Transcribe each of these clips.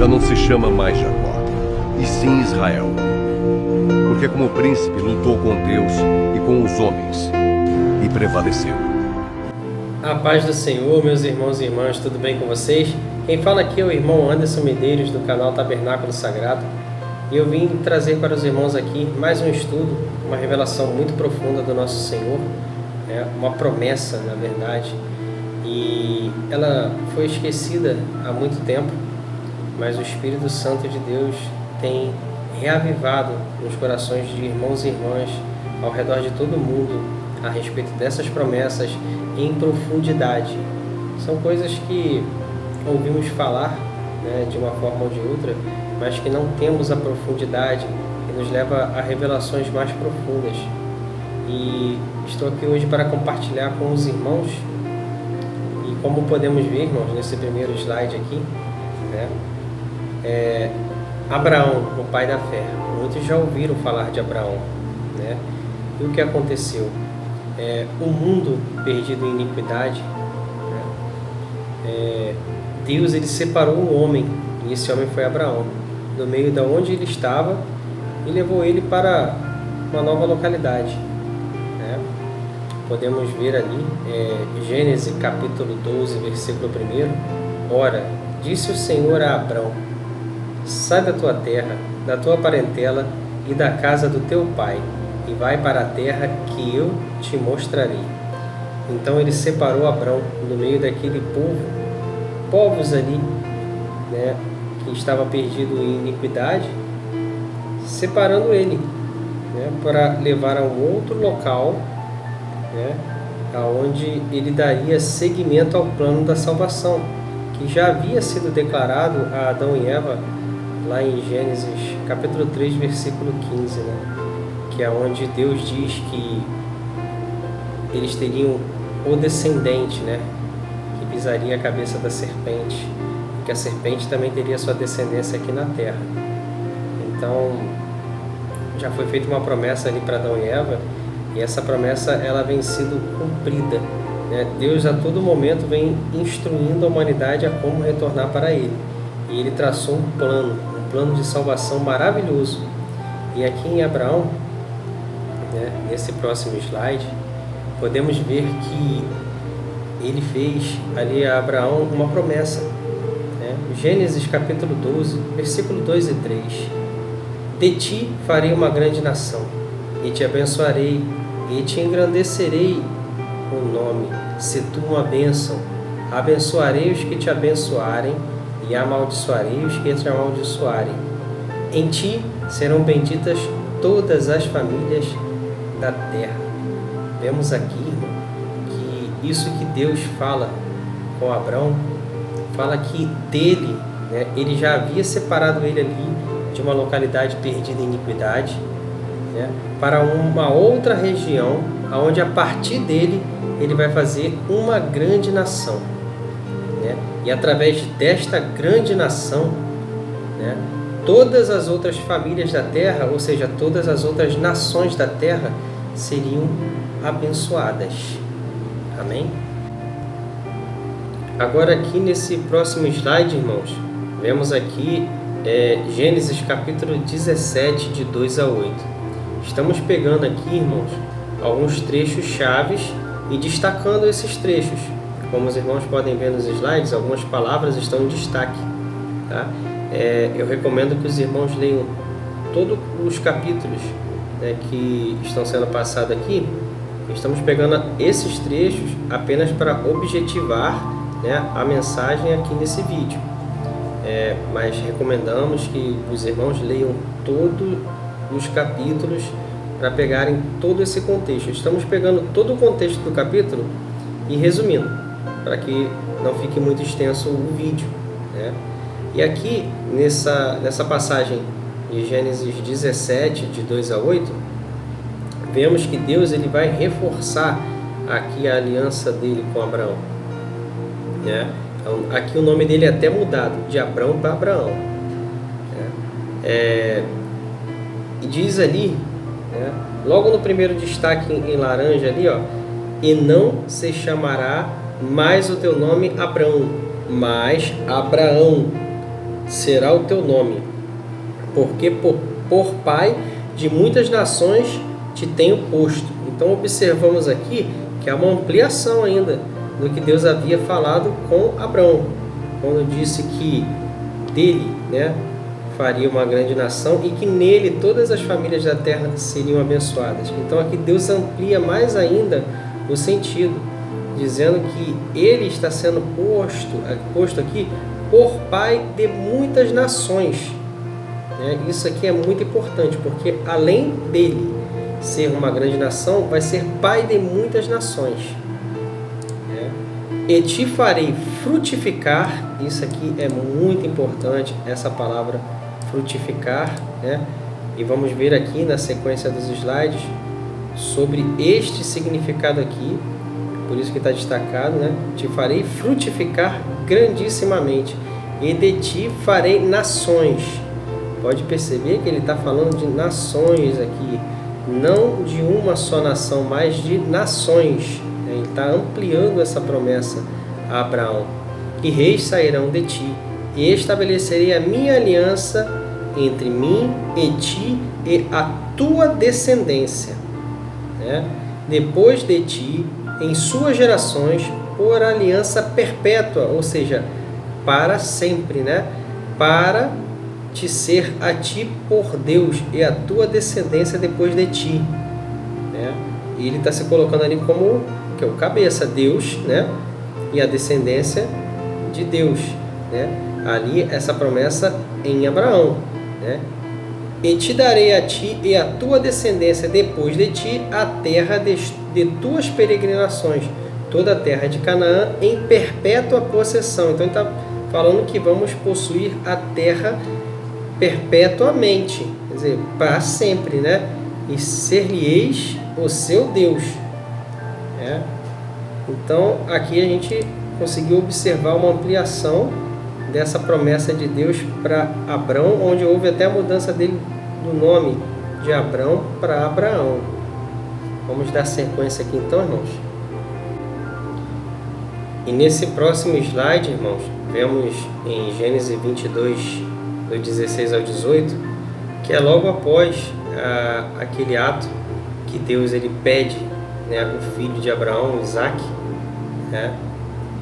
já não se chama mais Jacó, e sim Israel, porque como príncipe lutou com Deus e com os homens, e prevaleceu. A paz do Senhor, meus irmãos e irmãs, tudo bem com vocês? Quem fala aqui é o irmão Anderson Medeiros, do canal Tabernáculo Sagrado, e eu vim trazer para os irmãos aqui mais um estudo, uma revelação muito profunda do nosso Senhor, uma promessa, na verdade, e ela foi esquecida há muito tempo, mas o Espírito Santo de Deus tem reavivado nos corações de irmãos e irmãs ao redor de todo mundo a respeito dessas promessas em profundidade. São coisas que ouvimos falar, de uma forma ou de outra, mas que não temos a profundidade que nos leva a revelações mais profundas. E estou aqui hoje para compartilhar com os irmãos, e como podemos ver, irmãos, nesse primeiro slide aqui, Abraão, o pai da fé. Muitos já ouviram falar de Abraão, E o que aconteceu? O mundo perdido em iniquidade, Deus ele separou um homem, e esse homem foi Abraão, do meio de onde ele estava, e levou ele para uma nova localidade. Podemos ver ali, Gênesis capítulo 12, versículo 1. Ora, disse o Senhor a Abrão: sai da tua terra, da tua parentela e da casa do teu pai, e vai para a terra que eu te mostrarei. Então ele separou Abrão no meio daquele povos ali, que estava perdido em iniquidade, separando ele, para levar a um outro local, aonde ele daria seguimento ao plano da salvação, que já havia sido declarado a Adão e Eva lá em Gênesis capítulo 3, versículo 15, que é onde Deus diz que eles teriam o descendente, que pisaria a cabeça da serpente, que a serpente também teria sua descendência aqui na terra. Então, já foi feita uma promessa ali para Adão e Eva, e essa promessa ela vem sendo cumprida. Deus a todo momento vem instruindo a humanidade a como retornar para Ele, e Ele traçou um plano de salvação maravilhoso. E aqui em Abraão, nesse próximo slide, podemos ver que ele fez ali a Abraão uma promessa. Gênesis capítulo 12, versículo 2 e 3. De ti farei uma grande nação, e te abençoarei, e te engrandecerei o nome, se tu uma bênção. Abençoarei os que te abençoarem, e amaldiçoarei os que te amaldiçoarem. Em ti serão benditas todas as famílias da terra. Vemos aqui, irmão, que isso que Deus fala com Abraão, fala que dele, ele já havia separado ele ali de uma localidade perdida em iniquidade, para uma outra região, onde a partir dele ele vai fazer uma grande nação. E através desta grande nação, todas as outras famílias da terra, ou seja, todas as outras nações da terra, seriam abençoadas. Amém? Agora aqui nesse próximo slide, irmãos, vemos aqui Gênesis capítulo 17, de 2 a 8. Estamos pegando aqui, irmãos, alguns trechos chaves e destacando esses trechos. Como os irmãos podem ver nos slides, algumas palavras estão em destaque. Eu recomendo que os irmãos leiam todos os capítulos que estão sendo passados aqui. Estamos pegando esses trechos apenas para objetivar a mensagem aqui nesse vídeo. Mas recomendamos que os irmãos leiam todos os capítulos para pegarem todo esse contexto. Estamos pegando todo o contexto do capítulo e resumindo, para que não fique muito extenso o vídeo. E aqui, nessa passagem de Gênesis 17, de 2 a 8, vemos que Deus ele vai reforçar aqui a aliança dele com Abraão. Então, aqui o nome dele é até mudado, de Abrão para Abraão. E diz ali, logo no primeiro destaque em laranja ali, e não se chamará mais o teu nome Abrão, mas Abraão, será o teu nome, porque por pai de muitas nações te tenho posto. Então observamos aqui que há uma ampliação ainda do que Deus havia falado com Abrão, quando disse que dele, né, faria uma grande nação e que nele todas as famílias da terra seriam abençoadas. Então aqui Deus amplia mais ainda o sentido, dizendo que ele está sendo posto aqui por pai de muitas nações. Isso aqui é muito importante, porque além dele ser uma grande nação, vai ser pai de muitas nações. E te farei frutificar. Isso aqui é muito importante, essa palavra frutificar, né? E vamos ver aqui na sequência dos slides sobre este significado aqui, por isso que está destacado, né? Te farei frutificar grandissimamente, e de ti farei nações. Pode perceber que ele está falando de nações aqui, não de uma só nação, mas de nações. Ele está ampliando essa promessa a Abraão. E reis sairão de ti, e estabelecerei a minha aliança entre mim e ti e a tua descendência, depois de ti, em suas gerações, por aliança perpétua, ou seja, para sempre, para te ser a ti por Deus e a tua descendência depois de ti. E ele está se colocando ali como que é o cabeça, Deus, e a descendência de Deus. Ali essa promessa em Abraão. E te darei a ti e a tua descendência depois de ti a terra de tuas peregrinações, toda a terra de Canaã em perpétua possessão. Então ele está falando que vamos possuir a terra perpetuamente, quer dizer, para sempre, e ser-lhe-eis o seu Deus. Então aqui a gente conseguiu observar uma ampliação dessa promessa de Deus para Abrão, onde houve até a mudança dele do nome de Abrão para Abraão. Vamos dar sequência aqui então, irmãos. E nesse próximo slide, irmãos, vemos em Gênesis 22, do 16 ao 18, que é logo após aquele ato que Deus ele pede, o filho de Abraão, Isaque,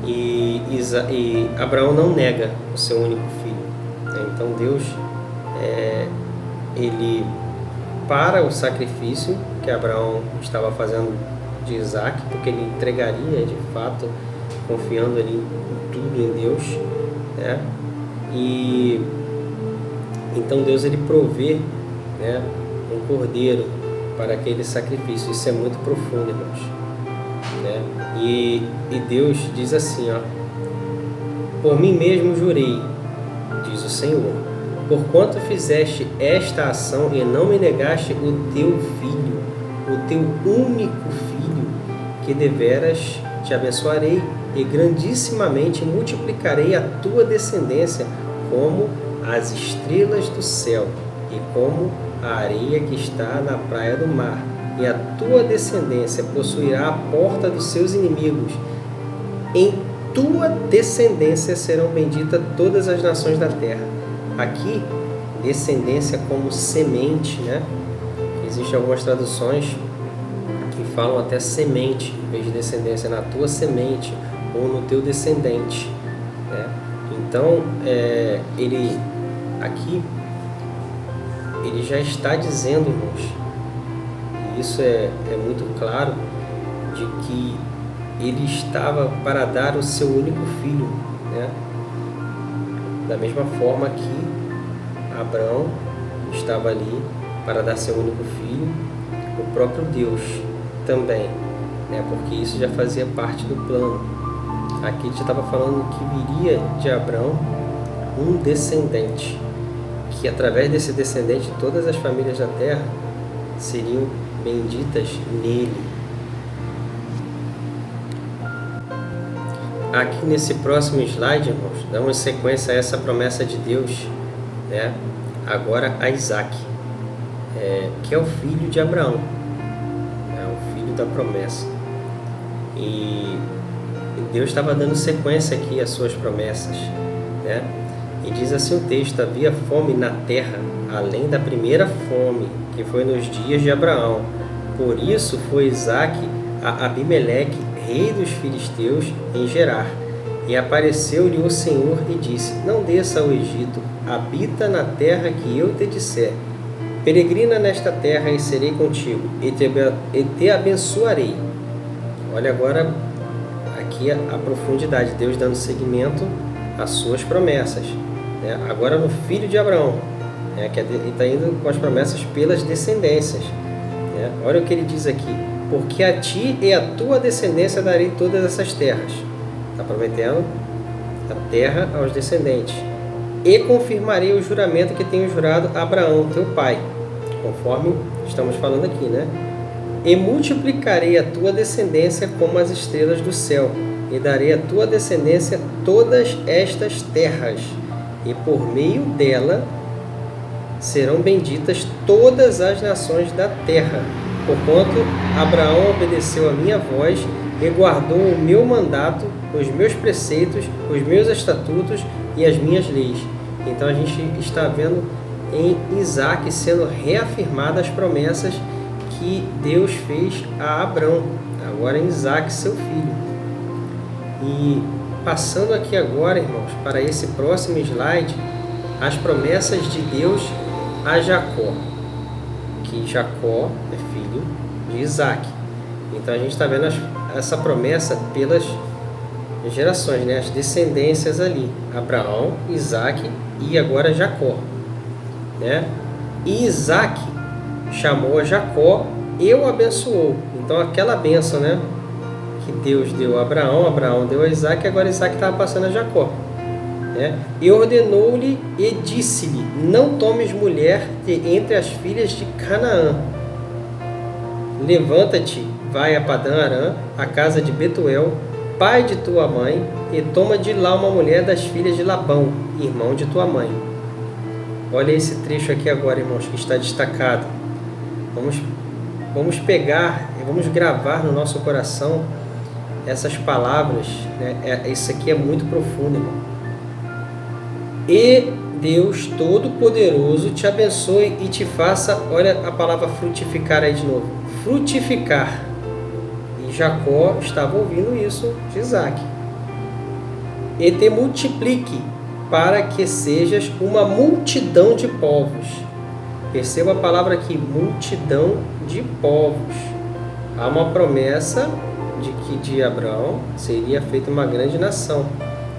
e Abraão não nega o seu único filho. Então Deus ele para o sacrifício que Abraão estava fazendo de Isaque, porque ele entregaria de fato, confiando ali em tudo em Deus, e então Deus ele provê, um cordeiro para aquele sacrifício. Isso é muito profundo, irmãos. E Deus diz assim, por mim mesmo jurei, diz o Senhor, porquanto fizeste esta ação e não me negaste o teu filho, o teu único filho, que deveras te abençoarei e grandissimamente multiplicarei a tua descendência como as estrelas do céu e como a areia que está na praia do mar. E a tua descendência possuirá a porta dos seus inimigos. Em tua descendência serão benditas todas as nações da terra. Aqui, descendência como semente, Existem algumas traduções que falam até semente, em vez de descendência, na tua semente ou no teu descendente. Então, ele já está dizendo, irmãos, e isso é muito claro, de que ele estava para dar o seu único filho, da mesma forma que Abraão estava ali para dar seu único filho, o próprio Deus também, porque isso já fazia parte do plano. Aqui ele já estava falando que viria de Abraão um descendente, que através desse descendente todas as famílias da terra seriam benditas nele. Aqui nesse próximo slide, irmãos, damos sequência a essa promessa de Deus, agora a Isaque, que é o filho de Abraão, o filho da promessa. E Deus estava dando sequência aqui às suas promessas, E diz assim o texto: havia fome na terra, além da primeira fome, que foi nos dias de Abraão. Por isso foi Isaque a Abimeleque, rei dos filisteus, em Gerar. E apareceu-lhe o Senhor e disse: não desça ao Egito, habita na terra que eu te disser. Peregrina nesta terra e serei contigo, e te abençoarei. Olha agora aqui a profundidade, Deus dando seguimento às suas promessas, né? Agora no filho de Abraão, né? Que ele está indo com as promessas pelas descendências, né? Olha o que ele diz aqui: porque a ti e a tua descendência darei todas essas terras. Está prometendo a terra aos descendentes. E confirmarei o juramento que tenho jurado a Abraão, teu pai, conforme estamos falando aqui, né? E multiplicarei a tua descendência como as estrelas do céu, e darei à tua descendência todas estas terras, e por meio dela serão benditas todas as nações da terra, porquanto Abraão obedeceu a minha voz e guardou o meu mandato, os meus preceitos, os meus estatutos e as minhas leis. Então a gente está vendo em Isaque sendo reafirmadas as promessas que Deus fez a Abraão, agora em Isaque, seu filho. E passando aqui agora, irmãos, para esse próximo slide, as promessas de Deus a Jacó, que Jacó é filho de Isaque. Então a gente está vendo essa promessa pelas gerações, né? As descendências ali, Abraão, Isaque e agora Jacó, né? E Isaque chamou a Jacó e o abençoou. Então aquela bênção, né, que Deus deu a Abraão, Abraão deu a Isaque, agora Isaque estava passando a Jacó, né? E ordenou-lhe e disse-lhe: não tomes mulher entre as filhas de Canaã. Levanta-te, vai a Padã Arã, a casa de Betuel, pai de tua mãe, e toma de lá uma mulher das filhas de Labão, irmão de tua mãe. Olha esse trecho aqui agora, irmãos, que está destacado. Vamos pegar e vamos gravar no nosso coração essas palavras, né? Isso aqui é muito profundo, irmão. E Deus Todo-Poderoso te abençoe e te faça, olha a palavra frutificar aí de novo, frutificar. E Jacó estava ouvindo isso de Isaque. E te multiplique, para que sejas uma multidão de povos. Perceba a palavra aqui, multidão de povos. Há uma promessa de que de Abraão seria feita uma grande nação,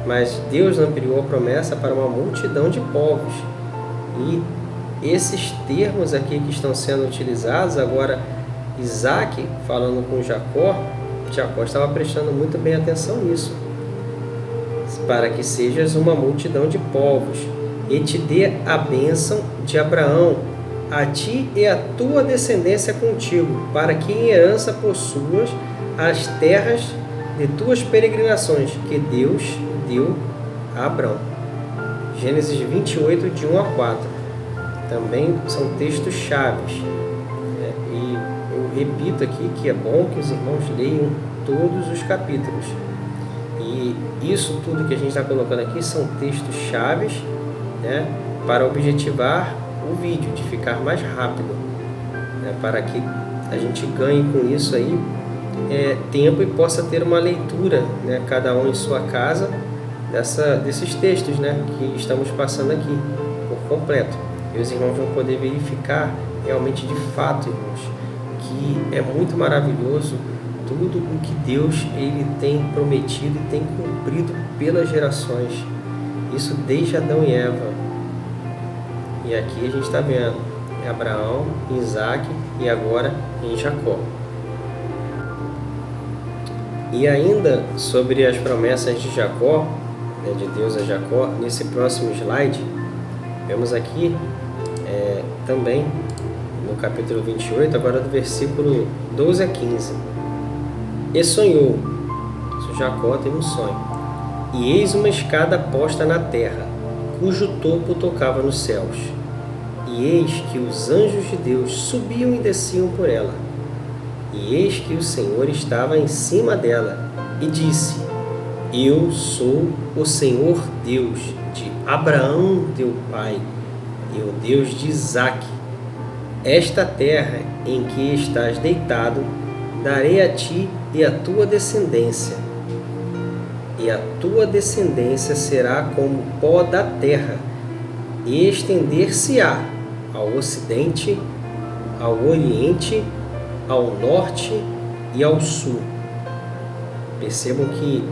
mas Deus ampliou a promessa para uma multidão de povos. E esses termos aqui que estão sendo utilizados agora, Isaque falando com Jacó estava prestando muito bem atenção nisso. Para que sejas uma multidão de povos, e te dê a bênção de Abraão, a ti e a tua descendência contigo, para que em herança possuas as terras de tuas peregrinações, que Deus deu a Abraão. Gênesis 28, de 1 a 4. Também são textos chaves. E eu repito aqui que é bom que os irmãos leiam todos os capítulos. E isso tudo que a gente está colocando aqui são textos chaves, né, para objetivar o vídeo, de ficar mais rápido, né, para que a gente ganhe com isso aí tempo e possa ter uma leitura, né, cada um em sua casa, desses textos, né, que estamos passando aqui por completo. E os irmãos vão poder verificar realmente de fato, irmãos, que é muito maravilhoso tudo o que Deus ele tem prometido e tem cumprido pelas gerações. Isso desde Adão e Eva. E aqui a gente está vendo Abraão, Isaque e agora em Jacó. E ainda sobre as promessas de Jacó, né, de Deus a Jacó, nesse próximo slide, vemos aqui também no capítulo 28, agora do versículo 12 a 15. E sonhou, Jacó teve um sonho, e eis uma escada posta na terra, cujo topo tocava nos céus. E eis que os anjos de Deus subiam e desciam por ela. E eis que o Senhor estava em cima dela, e disse: Eu sou o Senhor Deus de Abraão teu pai e o Deus de Isaque, esta terra em que estás deitado, darei a ti e à tua descendência. E a tua descendência será como o pó da terra, e estender-se-á ao ocidente, ao oriente, ao norte e ao sul. Percebam que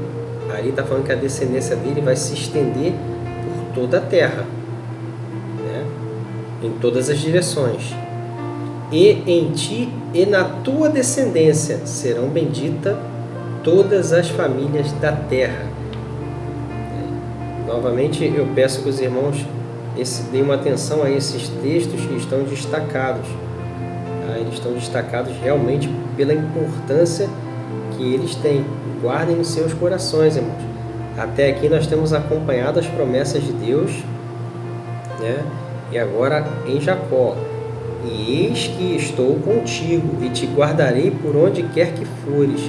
ali está falando que a descendência dele vai se estender por toda a terra, né? Em todas as direções. E em ti e na tua descendência serão benditas todas as famílias da terra. Novamente eu peço que os irmãos deem uma atenção a esses textos que estão destacados. Eles estão destacados realmente pela importância que eles têm. Guardem nos seus corações, irmãos. Até aqui nós temos acompanhado as promessas de Deus, né? E agora em Jacó. E eis que estou contigo, e te guardarei por onde quer que fores,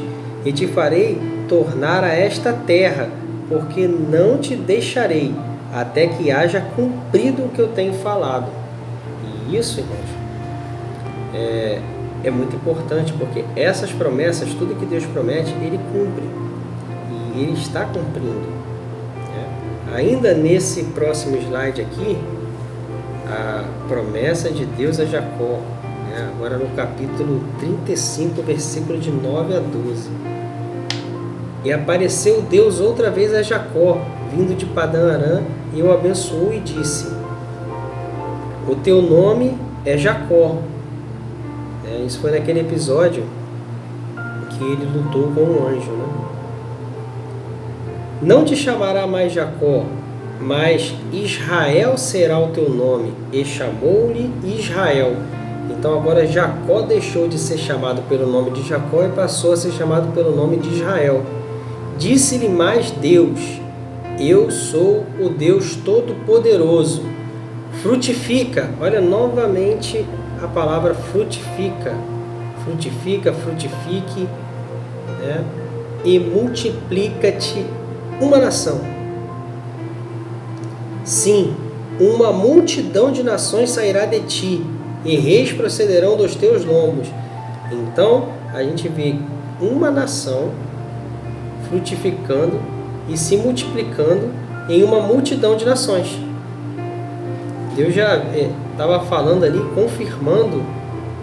e te farei tornar a esta terra, porque não te deixarei, até que haja cumprido o que eu tenho falado. E isso, irmãos, é muito importante, porque essas promessas, tudo que Deus promete, Ele cumpre. E Ele está cumprindo, né? Ainda nesse próximo slide aqui, a promessa de Deus a Jacó, né? Agora no capítulo 35, versículo de 9 a 12. E apareceu Deus outra vez a Jacó, vindo de Padã Arã, e o abençoou e disse: o teu nome é Jacó. Isso foi naquele episódio que ele lutou com um anjo, né? Não te chamará mais Jacó, mas Israel será o teu nome. E chamou-lhe Israel. Então agora Jacó deixou de ser chamado pelo nome de Jacó e passou a ser chamado pelo nome de Israel. Disse-lhe mais Deus: eu sou o Deus Todo-Poderoso. Frutifica. Olha novamente a palavra frutifica. Frutifica, frutifique, né? E multiplica-te uma nação. Sim, uma multidão de nações sairá de ti, e reis procederão dos teus lombos. Então, a gente vê uma nação frutificando e se multiplicando em uma multidão de nações. Deus já estava falando ali, confirmando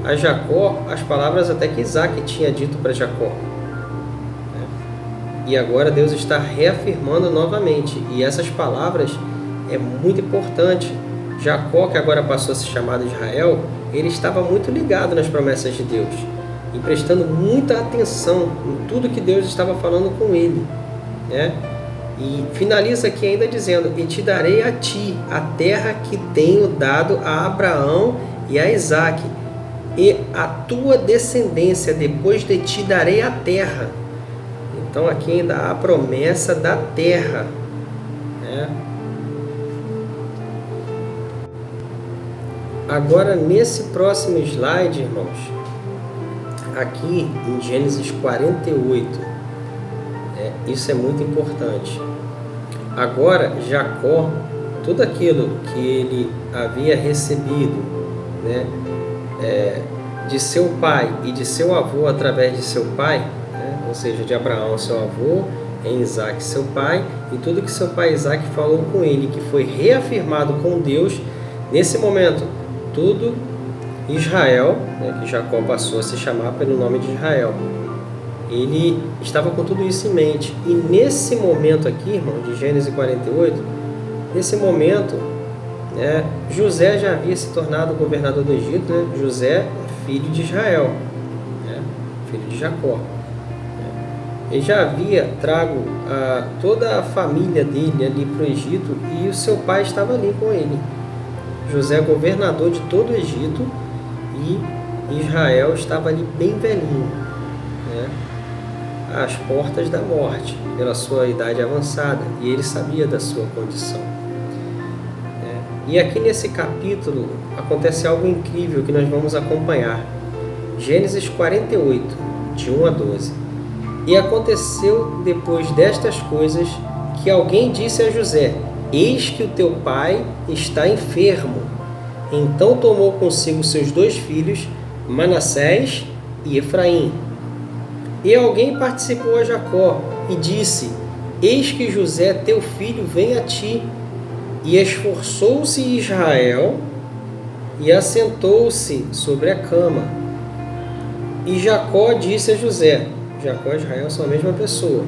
a Jacó as palavras até que Isaque tinha dito para Jacó. E agora Deus está reafirmando novamente. E essas palavras é muito importante. Jacó, que agora passou a ser chamado Israel, ele estava muito ligado nas promessas de Deus e prestando muita atenção em tudo que Deus estava falando com ele, né? E finaliza aqui ainda dizendo: e te darei a ti a terra que tenho dado a Abraão e a Isaque, e a tua descendência depois de ti darei a terra. Então aqui ainda há a promessa da terra, né? Agora nesse próximo slide, irmãos, aqui em Gênesis 48, isso é muito importante. Agora Jacó, tudo aquilo que ele havia recebido, né, de seu pai e de seu avô através de seu pai, né, ou seja, de Abraão seu avô, em Isaque seu pai, e tudo que seu pai Isaque falou com ele, que foi reafirmado com Deus, nesse momento, tudo Israel, né, que Jacó passou a se chamar pelo nome de Israel, ele estava com tudo isso em mente. E nesse momento aqui, irmão, de Gênesis 48, nesse momento, né, José já havia se tornado governador do Egito, né? José é filho de Israel, né? Filho de Jacó. Ele já havia trago toda a família dele ali para o Egito, e o seu pai estava ali com ele. José é governador de todo o Egito, e Israel estava ali bem velhinho, né, às portas da morte, pela sua idade avançada, e ele sabia da sua condição. E aqui nesse capítulo acontece algo incrível que nós vamos acompanhar. Gênesis 48, de 1 a 12. E aconteceu depois destas coisas que alguém disse a José: eis que o teu pai está enfermo. Então tomou consigo seus 2 filhos, Manassés e Efraim. E alguém participou a Jacó e disse: eis que José teu filho vem a ti. E esforçou-se Israel e assentou-se sobre a cama. E Jacó disse a José: Jacó e Israel são a mesma pessoa.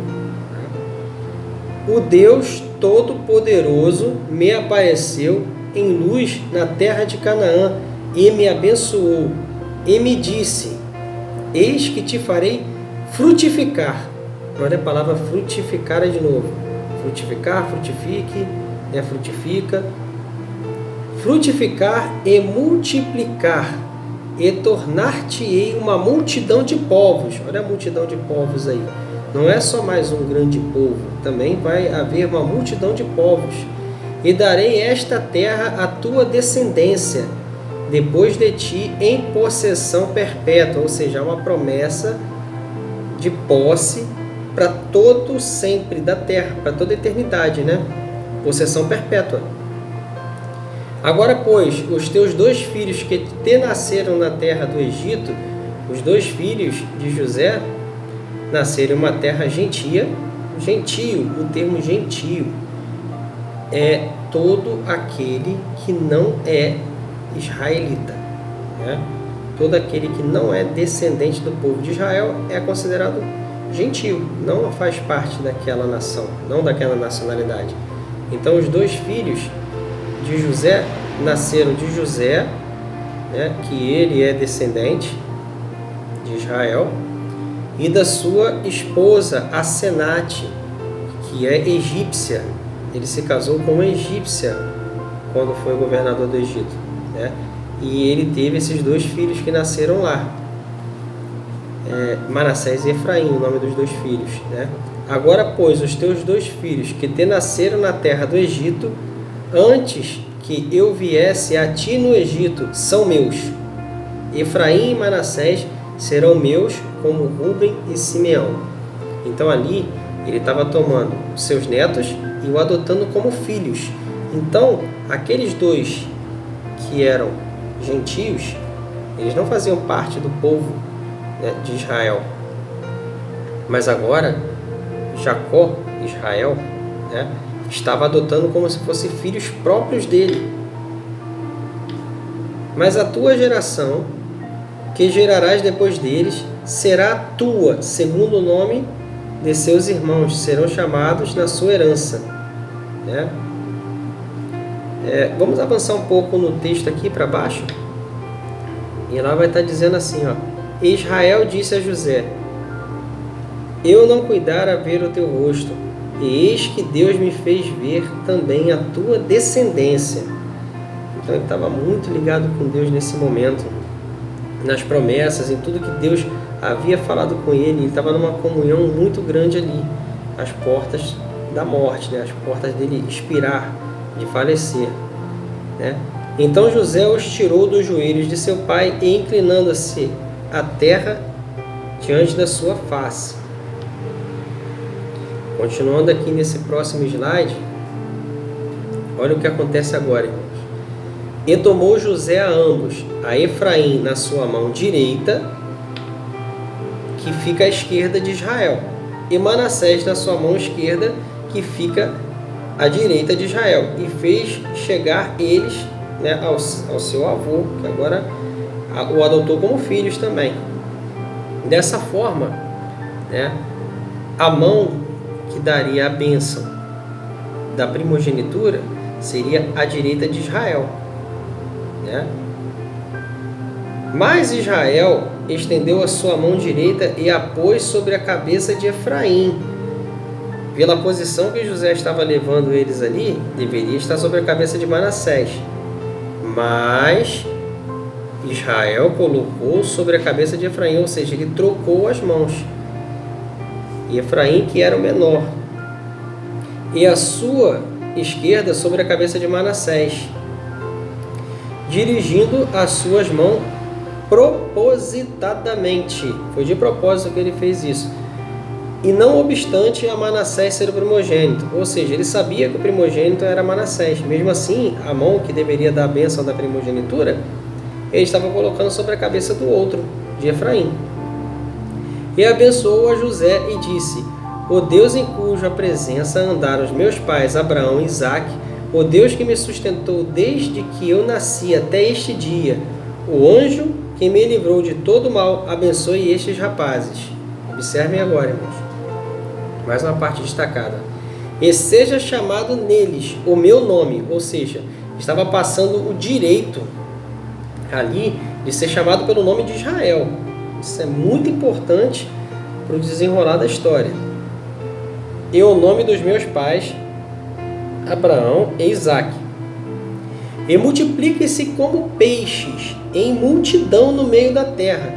O Deus Todo-Poderoso me apareceu em luz na terra de Canaã e me abençoou. E me disse: eis que te farei frutificar. Olha a palavra frutificar de novo. Frutificar, frutifique, frutifica. Frutificar e multiplicar, e tornar-te-ei uma multidão de povos. Olha a multidão de povos aí. Não é só mais um grande povo, também vai haver uma multidão de povos. E darei esta terra à tua descendência, depois de ti, em possessão perpétua, ou seja, uma promessa de posse para todo sempre da terra, para toda a eternidade, né? Possessão perpétua. Agora, pois, os teus 2 filhos que te nasceram na terra do Egito, os 2 filhos de José, nasceram em uma terra gentia. Gentio, o termo gentio é todo aquele que não é israelita, né? Todo aquele que não é descendente do povo de Israel é considerado gentio, não faz parte daquela nação, não daquela nacionalidade. Então os 2 filhos de José nasceram de José, né, que ele é descendente de Israel, e da sua esposa Asenate, que é egípcia. Ele se casou com uma egípcia quando foi governador do Egito, né? E ele teve esses 2 filhos que nasceram lá, Manassés e Efraim, o nome dos 2 filhos, né? Agora, pois, os teus 2 filhos que te nasceram na terra do Egito, antes que eu viesse a ti no Egito, são meus. Efraim e Manassés serão meus, como Rúben e Simeão. Então ali ele estava tomando seus netos e o adotando como filhos. Então aqueles 2 que eram gentios, eles não faziam parte do povo, né, de Israel. Mas agora Jacó, Israel, né, estava adotando como se fossem filhos próprios dele. Mas a tua geração, que gerarás depois deles, será tua, segundo o nome de seus irmãos, serão chamados na sua herança, né? Vamos avançar um pouco no texto aqui para baixo, e lá vai estar dizendo assim, ó: Israel disse a José: eu não cuidara ver o teu rosto, e eis que Deus me fez ver também a tua descendência. Então ele estava muito ligado com Deus nesse momento, nas promessas, em tudo que Deus havia falado com ele. Ele estava numa comunhão muito grande ali, às portas da morte, né? As portas dele expirar, de falecer, né? Então José os tirou dos joelhos de seu pai e, inclinando-se à terra diante da sua face. Continuando aqui nesse próximo slide, olha o que acontece agora, irmãos. E tomou José a ambos, a Efraim na sua mão direita, que fica à esquerda de Israel, e Manassés na sua mão esquerda, que fica à direita de Israel, e fez chegar eles, né, ao seu avô, que agora o adotou como filhos também. Dessa forma, né, a mão que daria a bênção da primogenitura seria à direita de Israel, né? Mas Israel estendeu a sua mão direita e a pôs sobre a cabeça de Efraim. Pela posição que José estava levando eles ali, deveria estar sobre a cabeça de Manassés. Mas Israel colocou sobre a cabeça de Efraim, ou seja, ele trocou as mãos. E Efraim, que era o menor, e a sua esquerda sobre a cabeça de Manassés, dirigindo as suas mãos propositadamente. Foi de propósito que ele fez isso. E não obstante a Manassés ser o primogênito, ou seja, ele sabia que o primogênito era Manassés. Mesmo assim, Amon, que deveria dar a bênção da primogenitura, ele estava colocando sobre a cabeça do outro, de Efraim. E abençoou a José e disse: o Deus em cuja presença andaram os meus pais Abraão e Isaque, o Deus que me sustentou desde que eu nasci até este dia, o anjo que me livrou de todo mal, abençoe estes rapazes. Observem agora, irmãos. Mais uma parte destacada. E seja chamado neles o meu nome, ou seja, estava passando o direito ali de ser chamado pelo nome de Israel. Isso é muito importante para o desenrolar da história. E o nome dos meus pais, Abraão e Isaque. E multipliquem-se como peixes em multidão no meio da terra.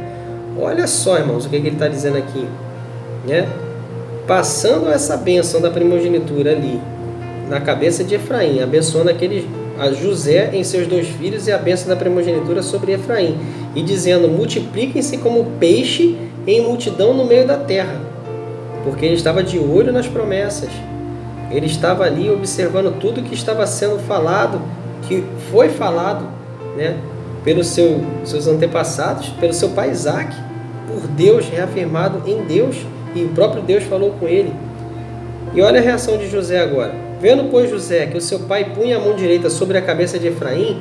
Olha só, irmãos, o que ele está dizendo aqui, né? Passando essa bênção da primogenitura ali na cabeça de Efraim, abençoando a José em seus 2 filhos e a bênção da primogenitura sobre Efraim, e dizendo: multipliquem-se como peixe em multidão no meio da terra, porque ele estava de olho nas promessas, ele estava ali observando tudo que estava sendo falado, que foi falado, né, pelos seus antepassados, pelo seu pai Isaque, por Deus, reafirmado em Deus, e o próprio Deus falou com ele. E olha a reação de José agora. Vendo, pois, José que o seu pai punha a mão direita sobre a cabeça de Efraim,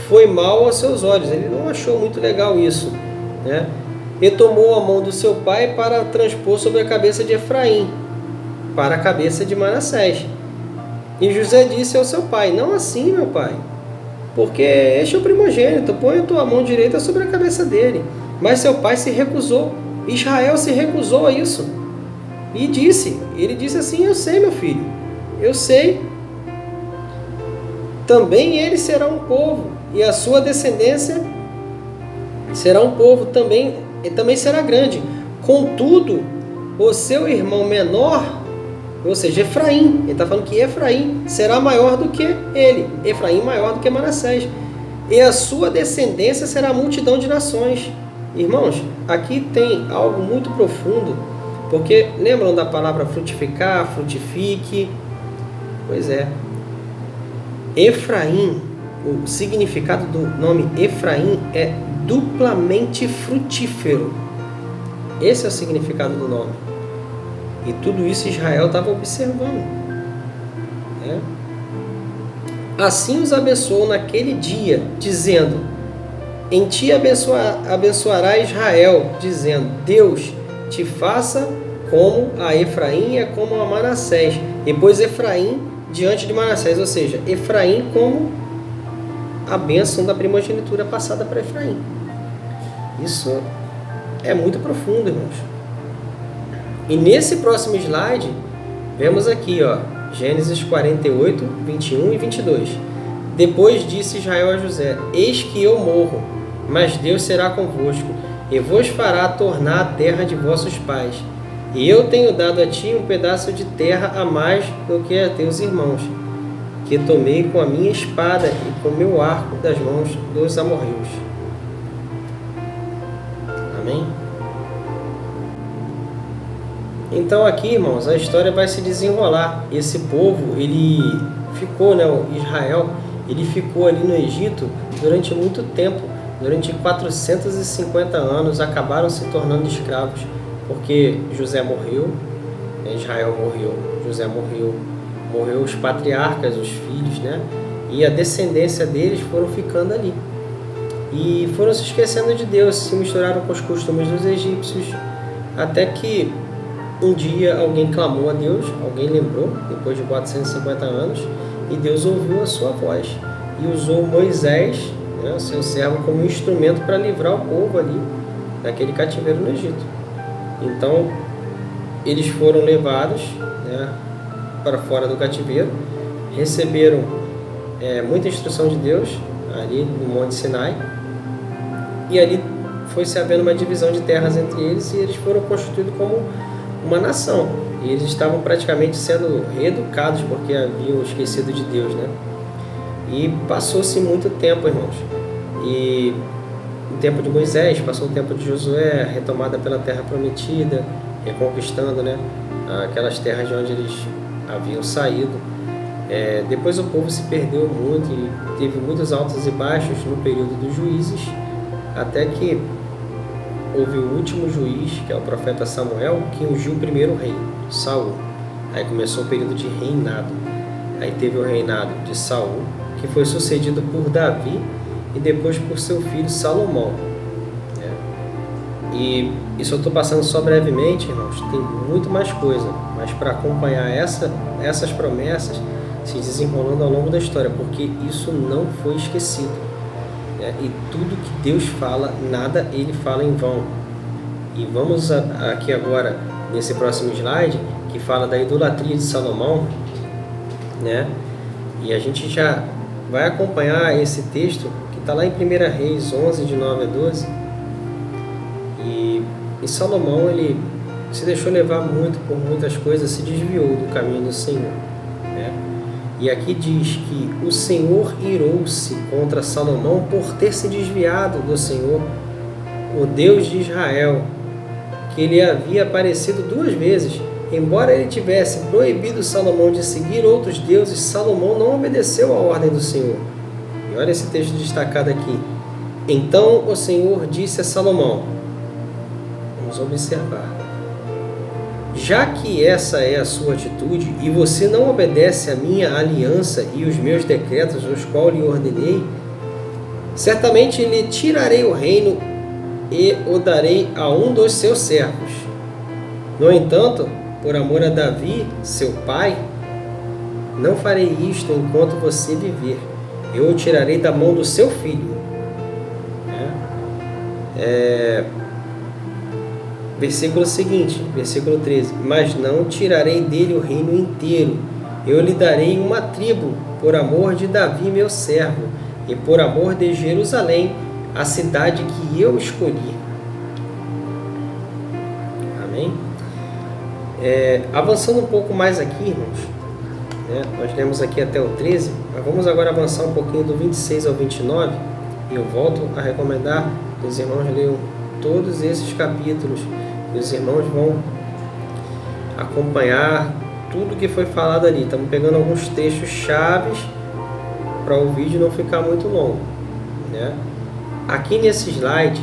foi mal aos seus olhos. Ele não achou muito legal isso, né? E tomou a mão do seu pai para transpor sobre a cabeça de Efraim, para a cabeça de Manassés. E José disse ao seu pai: não assim, meu pai, porque este é o primogênito, põe a tua mão direita sobre a cabeça dele. Mas seu pai se recusou. Israel se recusou a isso. E ele disse assim: eu sei, meu filho, eu sei. Também ele será um povo, e a sua descendência será um povo também, e também será grande. Contudo, o seu irmão menor, ou seja, Efraim, ele está falando que Efraim será maior do que ele, Efraim maior do que Manassés, e a sua descendência será a multidão de nações. Irmãos, aqui tem algo muito profundo, porque lembram da palavra frutificar, frutifique? Pois é, Efraim, o significado do nome Efraim é duplamente frutífero. Esse é o significado do nome. E tudo isso Israel estava observando, né? Assim os abençoou naquele dia, dizendo: em ti abençoará Israel, dizendo: Deus te faça como a Efraim e como a Manassés. E pôs Efraim diante de Manassés, ou seja, Efraim como a bênção da primogenitura passada para Efraim. Isso é muito profundo, irmãos. E nesse próximo slide, vemos aqui, ó, Gênesis 48, 21 e 22. Depois disse Israel a José: eis que eu morro, mas Deus será convosco, e vos fará tornar a terra de vossos pais. E eu tenho dado a ti um pedaço de terra a mais do que a teus irmãos, que tomei com a minha espada e com meu arco das mãos dos amorreus. Amém? Então aqui, irmãos, a história vai se desenrolar. Esse povo, ele ficou, né, Israel, ele ficou ali no Egito durante muito tempo. Durante 450 anos, acabaram se tornando escravos, porque José morreu, Israel morreu, José morreu, morreu os patriarcas, os filhos, né? E a descendência deles foram ficando ali. E foram se esquecendo de Deus, se misturaram com os costumes dos egípcios, até que um dia alguém clamou a Deus, alguém lembrou, depois de 450 anos, e Deus ouviu a sua voz e usou Moisés, né, seu servo, como instrumento para livrar o povo ali daquele cativeiro no Egito. Então eles foram levados, né, para fora do cativeiro, receberam muita instrução de Deus ali no Monte Sinai, e ali foi se havendo uma divisão de terras entre eles, e eles foram constituídos como uma nação, e eles estavam praticamente sendo reeducados porque haviam esquecido de Deus, né? E passou-se muito tempo, irmãos, e o tempo de Moisés, passou o tempo de Josué, retomada pela terra prometida, reconquistando, né, aquelas terras de onde eles haviam saído. Depois o povo se perdeu muito e teve muitos altos e baixos no período dos juízes, até que houve o último juiz, que é o profeta Samuel, que ungiu o primeiro rei, Saul. Aí começou o período de reinado. Aí teve o reinado de Saul, que foi sucedido por Davi e depois por seu filho Salomão. E isso eu estou passando só brevemente, irmãos, tem muito mais coisa, mas para acompanhar essas promessas se desenrolando ao longo da história, porque isso não foi esquecido. E tudo que Deus fala, nada Ele fala em vão. E vamos aqui agora, nesse próximo slide, que fala da idolatria de Salomão, e a gente já vai acompanhar esse texto, que está lá em 1 Reis 11, de 9 a 12, e Salomão, ele se deixou levar muito por muitas coisas, se desviou do caminho do Senhor. E aqui diz que o Senhor irou-se contra Salomão por ter se desviado do Senhor, o Deus de Israel, que ele havia aparecido 2 vezes. Embora ele tivesse proibido Salomão de seguir outros deuses, Salomão não obedeceu à ordem do Senhor. E olha esse texto destacado aqui. Então o Senhor disse a Salomão, vamos observar, já que essa é a sua atitude e você não obedece à minha aliança e os meus decretos, os quais lhe ordenei, certamente lhe tirarei o reino e o darei a um dos seus servos. No entanto, por amor a Davi, seu pai, não farei isto enquanto você viver. Eu o tirarei da mão do seu filho. Versículo seguinte, versículo 13. Mas não tirarei dele o reino inteiro. Eu lhe darei uma tribo, por amor de Davi, meu servo, e por amor de Jerusalém, a cidade que eu escolhi. Amém? Avançando um pouco mais aqui, irmãos, nós lemos aqui até o 13, mas vamos agora avançar um pouquinho do 26 ao 29, e eu volto a recomendar que os irmãos leiam todos esses capítulos, e os irmãos vão acompanhar tudo que foi falado ali. Estamos pegando alguns trechos chaves para o vídeo não ficar muito longo. Aqui nesse slide,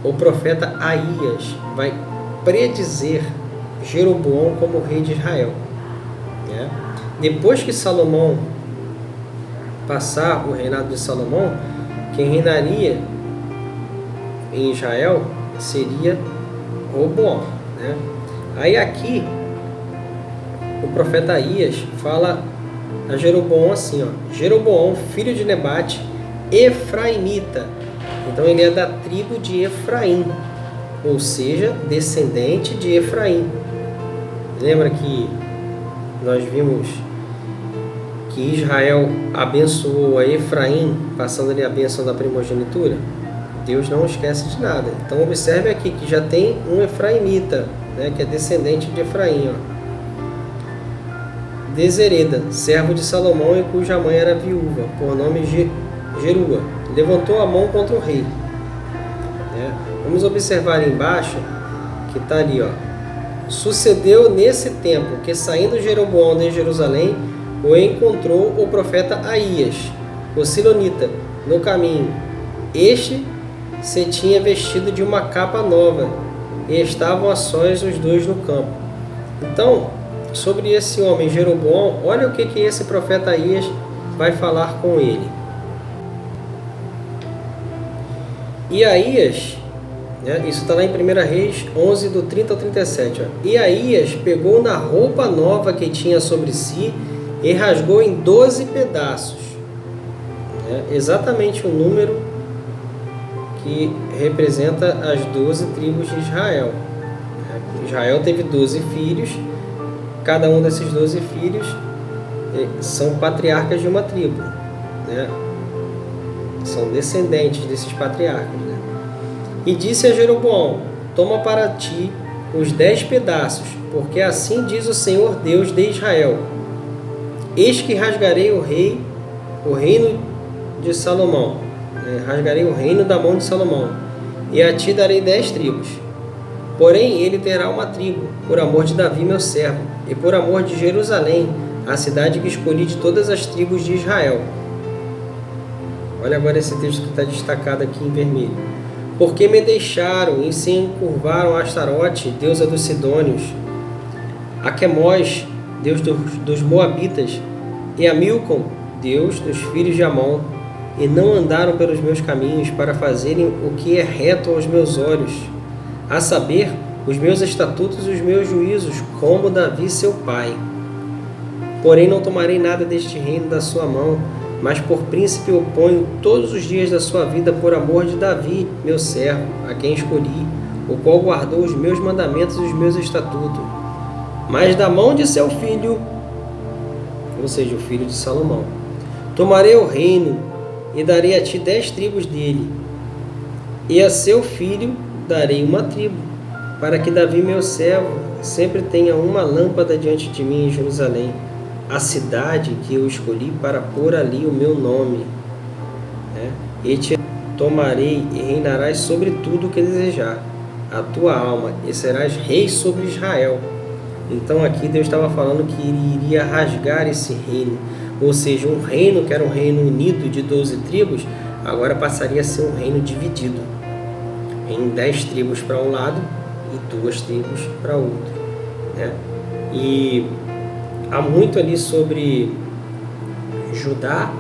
o profeta Aías vai predizer Jeroboão como rei de Israel. Depois que Salomão passar o reinado de Salomão, quem reinaria em Israel seria Roboão. Aí aqui o profeta Aías fala a Jeroboão assim, Jeroboão, filho de Nebate, efraimita. Então ele é da tribo de Efraim, ou seja, descendente de Efraim. Lembra que nós vimos que Israel abençoou a Efraim, passando-lhe a bênção da primogenitura? Deus não esquece de nada. Então observe aqui que já tem um efraimita, que é descendente de Efraim. Dezereda, servo de Salomão e cuja mãe era viúva, por nome Jerua, levantou a mão contra o rei. Vamos observar ali embaixo que está ali, sucedeu nesse tempo que, saindo Jeroboão de Jerusalém, o encontrou o profeta Aías, o silonita, no caminho. Este se tinha vestido de uma capa nova, e estavam a sós os dois no campo. Então, sobre esse homem Jeroboão, olha o que esse profeta Aías vai falar com ele. E Aías, isso está lá em 1 Reis 11, do 30 ao 37. E Aías pegou na roupa nova que tinha sobre si e rasgou em 12 pedaços. Exatamente o número que representa as 12 tribos de Israel. Israel teve 12 filhos, cada um desses 12 filhos são patriarcas de uma tribo, são descendentes desses patriarcas. E disse a Jeroboão, toma para ti os 10 pedaços, porque assim diz o Senhor Deus de Israel, eis que rasgarei o reino de Salomão, rasgarei o reino da mão de Salomão, e a ti darei 10 tribos. Porém, ele terá uma tribo, por amor de Davi, meu servo, e por amor de Jerusalém, a cidade que escolhi de todas as tribos de Israel. Olha agora esse texto que está destacado aqui em vermelho. Porque me deixaram e se encurvaram a Astarote, deusa dos Sidônios, a Quemós, deus dos Moabitas, e a Milcom, deus dos filhos de Amon, e não andaram pelos meus caminhos para fazerem o que é reto aos meus olhos, a saber, os meus estatutos e os meus juízos, como Davi seu pai. Porém não tomarei nada deste reino da sua mão, mas por príncipe o ponho todos os dias da sua vida por amor de Davi, meu servo, a quem escolhi, o qual guardou os meus mandamentos e os meus estatutos. Mas da mão de seu filho, ou seja, o filho de Salomão, tomarei o reino e darei a ti 10 tribos dele, e a seu filho darei uma tribo, para que Davi, meu servo, sempre tenha uma lâmpada diante de mim em Jerusalém, a cidade que eu escolhi para pôr ali o meu nome. E te tomarei e reinarás sobre tudo o que desejar, a tua alma, e serás rei sobre Israel. Então aqui Deus estava falando que ele iria rasgar esse reino, ou seja, um reino que era um reino unido de 12 tribos, agora passaria a ser um reino dividido em 10 tribos para um lado e 2 tribos para outro. E há muito ali sobre Judá,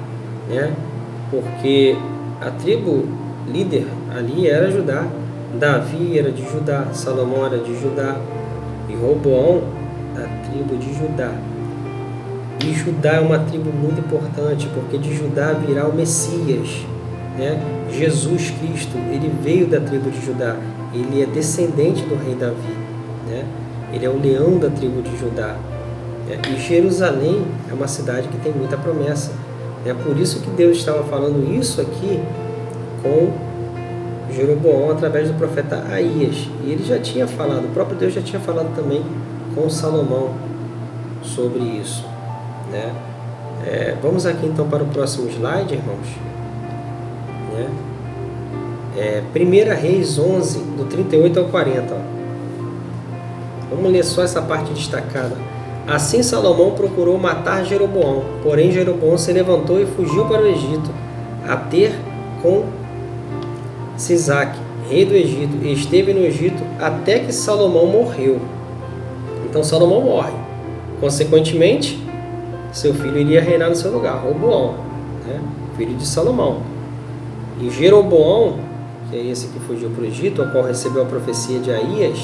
porque a tribo líder ali era Judá, Davi era de Judá, Salomão era de Judá e Roboão da tribo de Judá. E Judá é uma tribo muito importante, porque de Judá virá o Messias, Jesus Cristo, ele veio da tribo de Judá, ele é descendente do rei Davi, ele é o leão da tribo de Judá. E Jerusalém é uma cidade que tem muita promessa. É por isso que Deus estava falando isso aqui com Jeroboão através do profeta Aías. E ele já tinha falado, o próprio Deus já tinha falado também com Salomão sobre isso. Vamos aqui então para o próximo slide, irmãos. 1 Reis 11, do 38 ao 40. Vamos ler só essa parte destacada. Assim Salomão procurou matar Jeroboão, porém Jeroboão se levantou e fugiu para o Egito, a ter com Sisaque, rei do Egito, e esteve no Egito até que Salomão morreu. Então Salomão morre. Consequentemente, seu filho iria reinar no seu lugar, Roboão, filho de Salomão. E Jeroboão, que é esse que fugiu para o Egito, ao qual recebeu a profecia de Aías,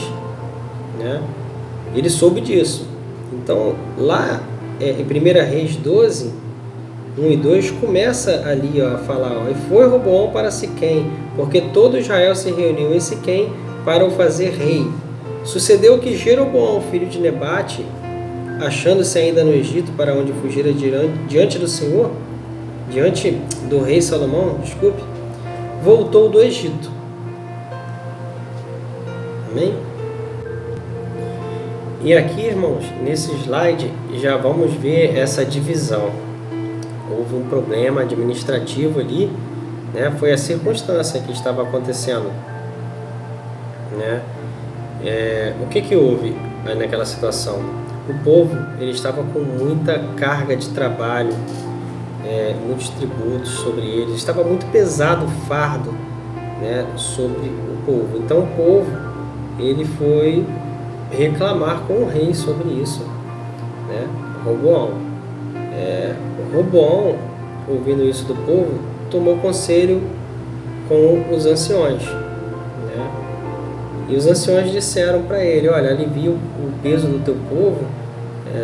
ele soube disso. Então, lá em 1 Reis 12, 1 e 2, começa ali a falar, e foi Roboão para Siquém, porque todo Israel se reuniu em Siquém para o fazer rei. Sucedeu que Jeroboão, filho de Nebate, achando-se ainda no Egito, para onde fugira diante do Senhor, diante do rei Salomão, voltou do Egito. Amém? E aqui, irmãos, nesse slide, já vamos ver essa divisão. Houve um problema administrativo ali, foi a circunstância que estava acontecendo. O que houve naquela situação? O povo ele estava com muita carga de trabalho, muitos tributos sobre eles, estava muito pesado o fardo sobre o povo. Então o povo ele foi reclamar com o rei sobre isso, Roboão. Roboão, ouvindo isso do povo, tomou conselho com os anciões, e os anciões disseram para ele, olha, alivia o peso do teu povo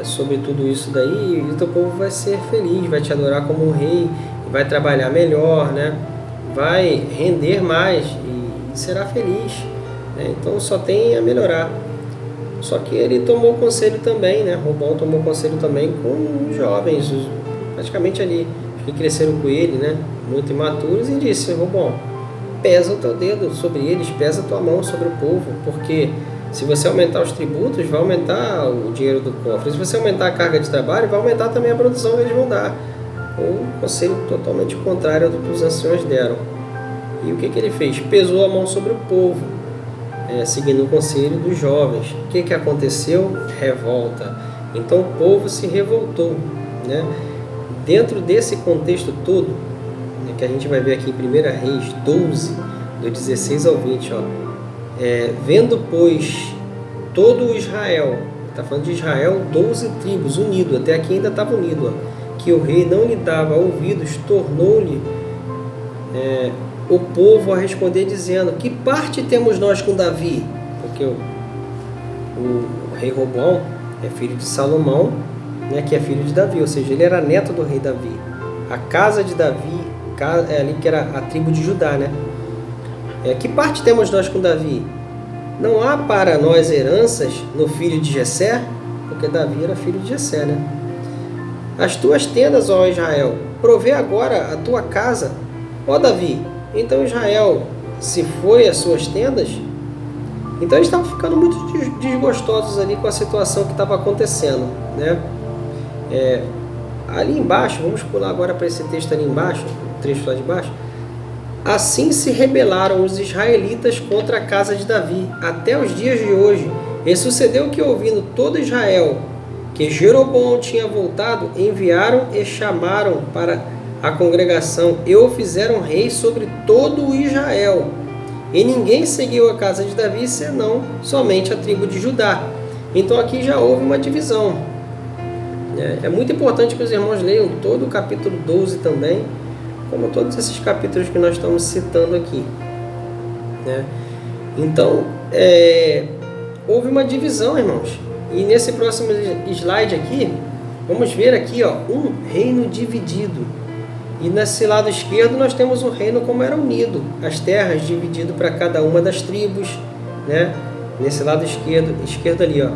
sobre tudo isso daí, e o teu povo vai ser feliz, vai te adorar como um rei, vai trabalhar melhor, vai render mais e será feliz, então só tem a melhorar. Só que ele tomou conselho também, Roboão tomou conselho também com os jovens, praticamente ali, que cresceram com ele, muito imaturos, e disse, Roboão, pesa o teu dedo sobre eles, pesa a tua mão sobre o povo, porque se você aumentar os tributos, vai aumentar o dinheiro do cofre. Se você aumentar a carga de trabalho, vai aumentar também a produção que eles vão dar. Um conselho totalmente contrário ao que os anciões deram. E o que ele fez? Pesou a mão sobre o povo. seguindo o conselho dos jovens. O que aconteceu? Revolta. Então o povo se revoltou, né? Dentro desse contexto todo, né, que a gente vai ver aqui em 1 Reis 12, do 16 ao 20, ó, vendo, pois, todo o Israel, está falando de Israel, 12 tribos unidos, até aqui ainda estava unido, ó, que o rei não lhe dava ouvidos, tornou-lhe o povo a responder dizendo: que parte temos nós com Davi? Porque o rei Roboão é filho de Salomão, né, que é filho de Davi, ou seja, ele era neto do rei Davi. A casa de Davi, ali que era a tribo de Judá, né? Que parte temos nós com Davi? Não há para nós heranças no filho de Jessé? Porque Davi era filho de Jessé, né? As tuas tendas, ó Israel, provê agora a tua casa, ó Davi. Então Israel se foi às suas tendas. Então eles estavam ficando muito desgostosos ali com a situação que estava acontecendo, né? Ali embaixo, vamos pular agora para esse texto ali embaixo, o trecho lá de baixo. Assim se rebelaram os israelitas contra a casa de Davi, até os dias de hoje. E sucedeu que, ouvindo todo Israel que Jeroboão tinha voltado, enviaram e chamaram para a congregação e o fizeram rei sobre todo o Israel. E ninguém seguiu a casa de Davi, senão somente a tribo de Judá. Então aqui já houve uma divisão. É muito importante que os irmãos leiam todo o capítulo 12 também, como todos esses capítulos que nós estamos citando aqui, né? Então, houve uma divisão, irmãos. E nesse próximo slide aqui, vamos ver aqui, ó, um reino dividido. E nesse lado esquerdo nós temos o reino como era unido, as terras divididas para cada uma das tribos, né? Nesse lado esquerdo ali, ó,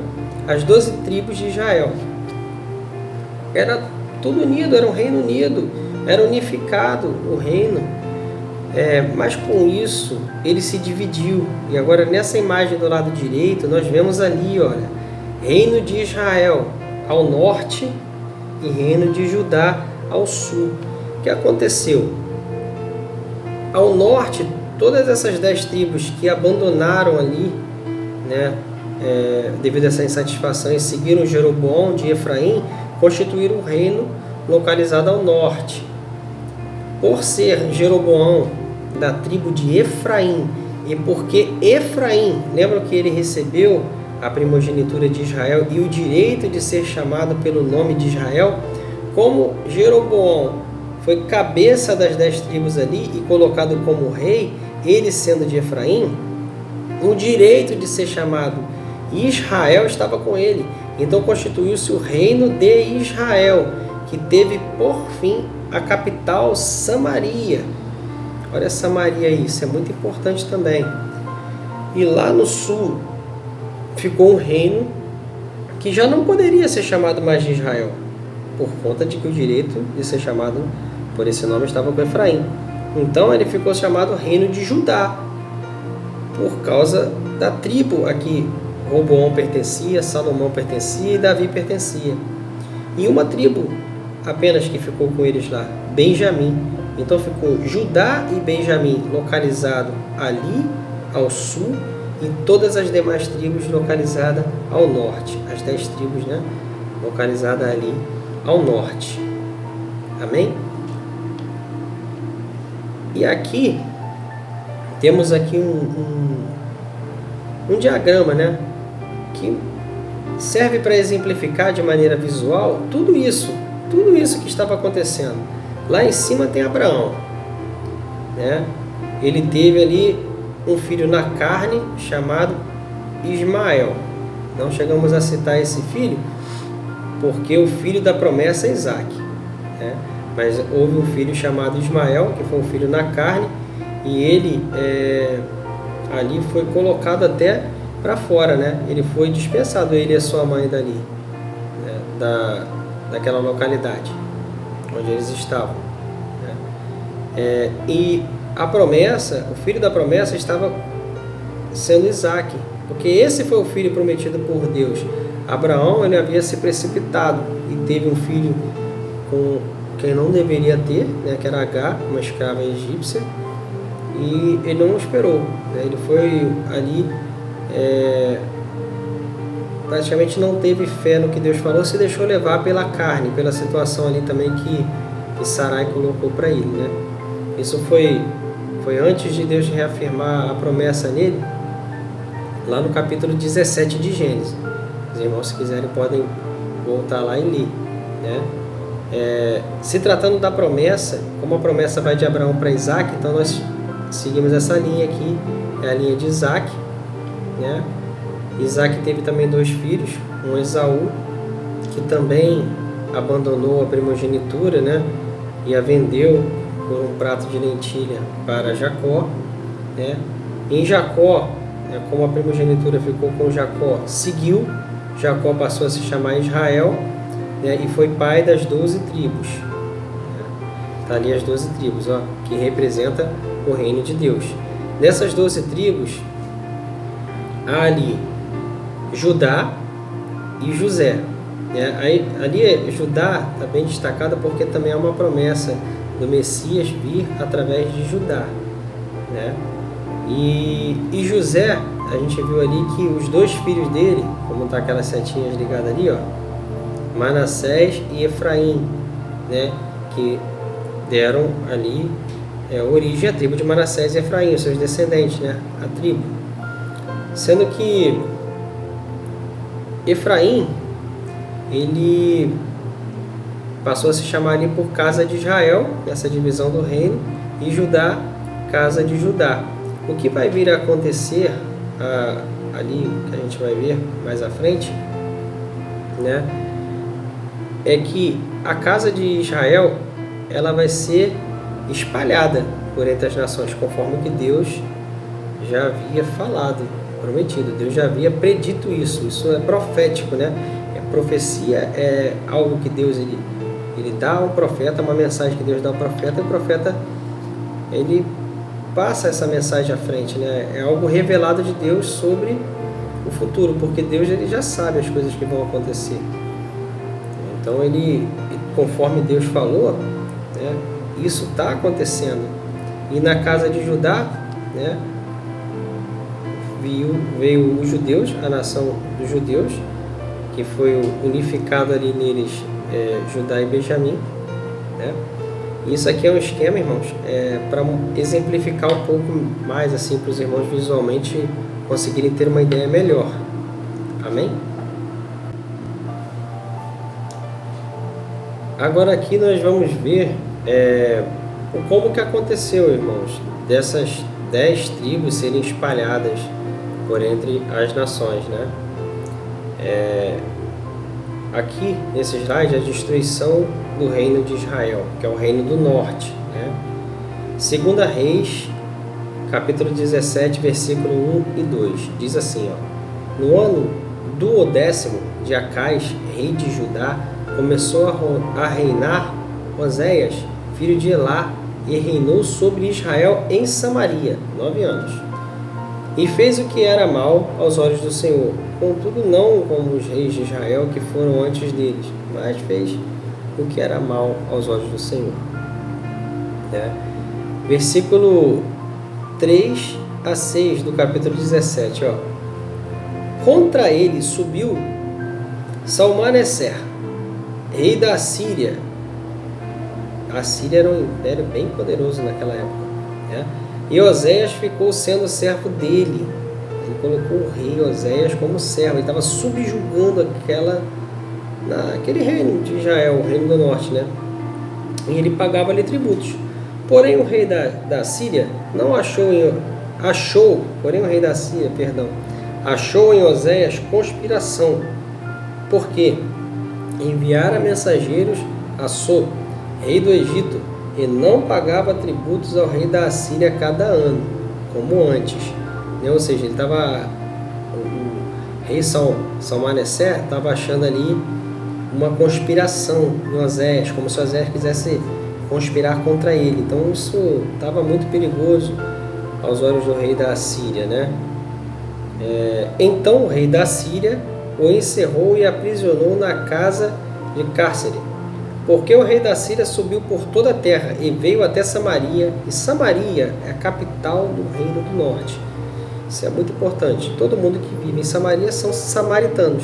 as 12 tribos de Israel. Era tudo unido, era um reino unido, era unificado o reino. Mas com isso ele se dividiu. E agora nessa imagem do lado direito nós vemos ali, olha, reino de Israel ao norte e reino de Judá ao sul. O que aconteceu? Ao norte, todas essas 10 tribos que abandonaram ali, né, devido a essa insatisfação e seguiram Jeroboão de Efraim, constituíram um reino localizado ao norte. Por ser Jeroboão da tribo de Efraim, e porque Efraim, lembra que ele recebeu a primogenitura de Israel e o direito de ser chamado pelo nome de Israel, como Jeroboão foi cabeça das 10 tribos ali e colocado como rei, ele sendo de Efraim, o direito de ser chamado Israel estava com ele. Então constituiu-se o reino de Israel, que teve por fim a capital Samaria. Olha Samaria aí, isso é muito importante também. E lá no sul ficou um reino que já não poderia ser chamado mais de Israel, por conta de que o direito de ser chamado por esse nome estava com Efraim. Então ele ficou chamado Reino de Judá, por causa da tribo a que Roboão pertencia, Salomão pertencia e Davi pertencia. E uma tribo apenas que ficou com eles lá, Benjamim. Então ficou Judá e Benjamim localizado ali ao sul e todas as demais tribos localizadas ao norte. As 10 tribos, né, localizadas ali ao norte. Amém? E aqui temos aqui um diagrama, né, que serve para exemplificar de maneira visual tudo isso que estava acontecendo. Lá em cima tem Abraão, né? Ele teve ali um filho na carne chamado Ismael. Não chegamos a citar esse filho porque o filho da promessa é Isaac, né? Mas houve um filho chamado Ismael, que foi um filho na carne, e ele ali foi colocado até para fora, né? Ele foi dispensado, ele e a sua mãe dali, né? Daquela localidade onde eles estavam, né? E a promessa, o filho da promessa estava sendo Isaac, porque esse foi o filho prometido por Deus. Abraão, ele havia se precipitado e teve um filho com quem não deveria ter, né, que era Agar, uma escrava egípcia, e ele não esperou, né? Ele foi ali praticamente não teve fé no que Deus falou, se deixou levar pela carne, pela situação ali também que Sarai colocou para ele, né? Isso foi antes de Deus reafirmar a promessa nele, lá no capítulo 17 de Gênesis. Os irmãos, se quiserem, podem voltar lá e ler, né? Se tratando da promessa, como a promessa vai de Abraão para Isaac, então nós seguimos essa linha aqui, é a linha de Isaac, né? Isaac teve também 2 filhos, um Esaú, que também abandonou a primogenitura, né? E a vendeu por um prato de lentilha para Jacó, né? Em Jacó, como a primogenitura ficou com Jacó, seguiu. Jacó passou a se chamar Israel, né? E foi pai das 12 tribos. Está ali as 12 tribos, ó, que representa o reino de Deus. Nessas 12 tribos, há ali Judá e José. Ali Judá está bem destacada porque também é uma promessa do Messias vir através de Judá, né? E José, a gente viu ali que os 2 filhos dele, como está aquelas setinhas ligadas ali, ó, Manassés e Efraim, né? Que deram ali origem à tribo de Manassés e Efraim, os seus descendentes, né? A tribo. Sendo que Efraim, ele passou a se chamar ali por casa de Israel, nessa divisão do reino, e Judá, casa de Judá. O que vai vir a acontecer ali, que a gente vai ver mais à frente, né, é que a casa de Israel, ela vai ser espalhada por entre as nações, conforme o que Deus já havia falado, prometido. Deus já havia predito isso. Isso é profético, né? Profecia é algo que Deus ele dá ao profeta, uma mensagem que Deus dá ao profeta, e o profeta ele passa essa mensagem à frente, né? É algo revelado de Deus sobre o futuro, porque Deus ele já sabe as coisas que vão acontecer. Então conforme Deus falou, né, isso está acontecendo. E na casa de Judá, né, veio os judeus, a nação dos judeus, que foi unificado ali neles Judá e Benjamim, né? Isso aqui é um esquema, irmãos, para exemplificar um pouco mais assim para os irmãos visualmente conseguirem ter uma ideia melhor. Amém? Agora aqui nós vamos ver como que aconteceu, irmãos, dessas 10 tribos serem espalhadas por entre as nações, né? Aqui nesse slide a destruição do reino de Israel, que é o reino do norte, né? 2 Reis, capítulo 17, versículo 1 e 2, diz assim, ó: no ano 12º de Acais, rei de Judá, começou a reinar Oséias, filho de Elá, e reinou sobre Israel em Samaria 9 anos. E fez o que era mal aos olhos do Senhor, contudo não como os reis de Israel que foram antes deles, mas fez o que era mal aos olhos do Senhor. Versículo 3 a 6 do capítulo 17, ó. Contra ele subiu Salmaneser, rei da Assíria. A Síria era um império bem poderoso naquela época, né? E Oséias ficou sendo servo dele. Ele colocou o rei Oséias como servo. Ele estava subjugando aquele reino de Israel, o reino do norte, né? E ele pagava-lhe tributos. Porém o rei da Síria não achou em Oséias conspiração, porque enviara mensageiros a So, rei do Egito, e não pagava tributos ao rei da Assíria cada ano, como antes. Ou seja, o rei Salmaneser estava achando ali uma conspiração em Oséias, como se Oséias quisesse conspirar contra ele. Então isso estava muito perigoso aos olhos do rei da Assíria, né? Então o rei da Síria o encerrou e aprisionou na casa de cárcere, porque o rei da Síria subiu por toda a terra e veio até Samaria, e Samaria é a capital do reino do norte. Isso é muito importante. Todo mundo que vive em Samaria são samaritanos,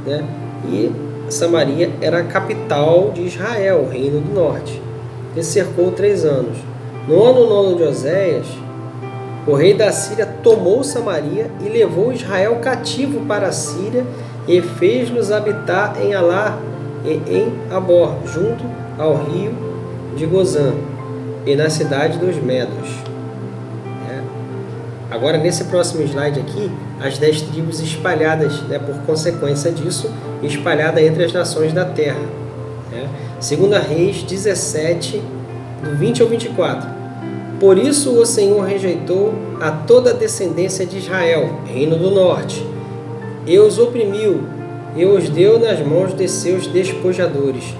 né? E Samaria era a capital de Israel, o reino do norte. Ele cercou 3 anos. No ano 9 de Oséias, o rei da Síria tomou Samaria e levou Israel cativo para a Síria e fez-los habitar em Alá e em Abor, junto ao rio de Gozã e na cidade dos Medos. Agora, nesse próximo slide aqui, as 10 tribos espalhadas, por consequência disso, espalhadas entre as nações da terra. 2 Reis 17, do 20 ao 24. Por isso o Senhor rejeitou a toda a descendência de Israel, reino do norte, e os oprimiu, e os deu nas mãos de seus despojadores,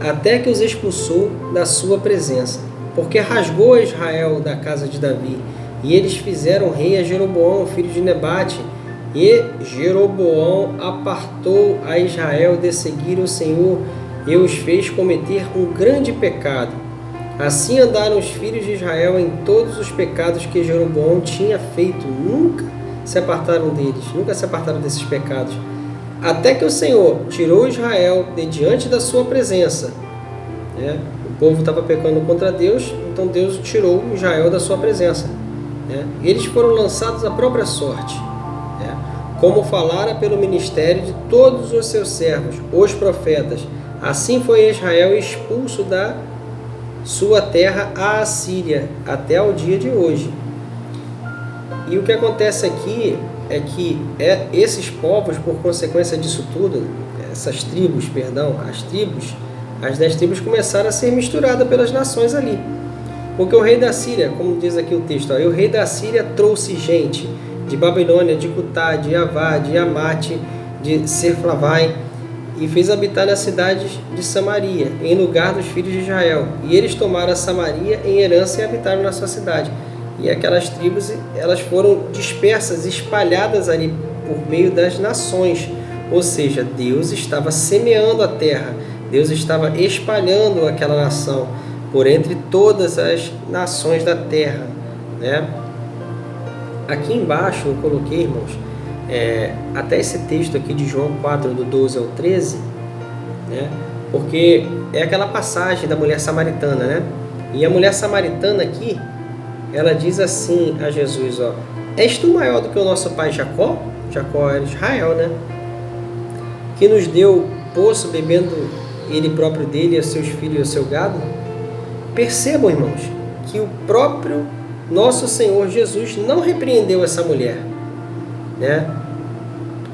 até que os expulsou da sua presença, porque rasgou a Israel da casa de Davi, e eles fizeram rei a Jeroboão, filho de Nebate, e Jeroboão apartou a Israel de seguir o Senhor e os fez cometer um grande pecado. Assim andaram os filhos de Israel em todos os pecados que Jeroboão tinha feito. Nunca se apartaram deles, nunca se apartaram desses pecados. Até que o Senhor tirou Israel de diante da sua presença. O povo estava pecando contra Deus, então Deus tirou Israel da sua presença. Eles foram lançados à própria sorte, como falara pelo ministério de todos os seus servos, os profetas. Assim foi Israel expulso da sua terra à Assíria, até o dia de hoje. E o que acontece aqui é que esses povos, por consequência disso tudo, as 10 tribos começaram a ser misturadas pelas nações ali. Porque o rei da Síria, como diz aqui o texto, o rei da Síria trouxe gente de Babilônia, de Cutá, de Avá, de Amate, de Serflavai, e fez habitar na cidade de Samaria, em lugar dos filhos de Israel. E eles tomaram a Samaria em herança e habitaram na sua cidade. E aquelas tribos, elas foram dispersas, espalhadas ali por meio das nações. Ou seja, Deus estava semeando a terra, Deus estava espalhando aquela nação por entre todas as nações da terra. Aqui embaixo eu coloquei, irmãos, até esse texto aqui de João 4, do 12 ao 13, porque é aquela passagem da mulher samaritana, E a mulher samaritana aqui, ela diz assim a Jesus, és tu maior do que o nosso pai Jacó? Jacó era Israel, que nos deu poço, bebendo ele próprio dele, a seus filhos e o seu gado? Percebam, irmãos, que o próprio nosso Senhor Jesus não repreendeu essa mulher,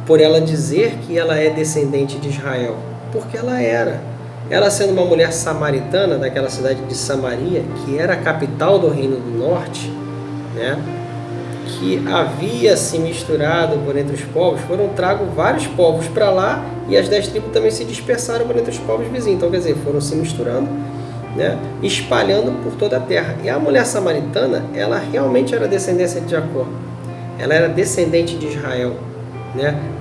por ela dizer que ela é descendente de Israel, porque ela era. Ela sendo uma mulher samaritana, daquela cidade de Samaria, que era a capital do reino do norte, que havia se misturado por entre os povos, foram trago vários povos para lá, e as 10 tribos também se dispersaram por entre os povos vizinhos. Então, quer dizer, foram se misturando, espalhando por toda a terra. E a mulher samaritana, ela realmente era descendência de Jacó. Ela era descendente de Israel,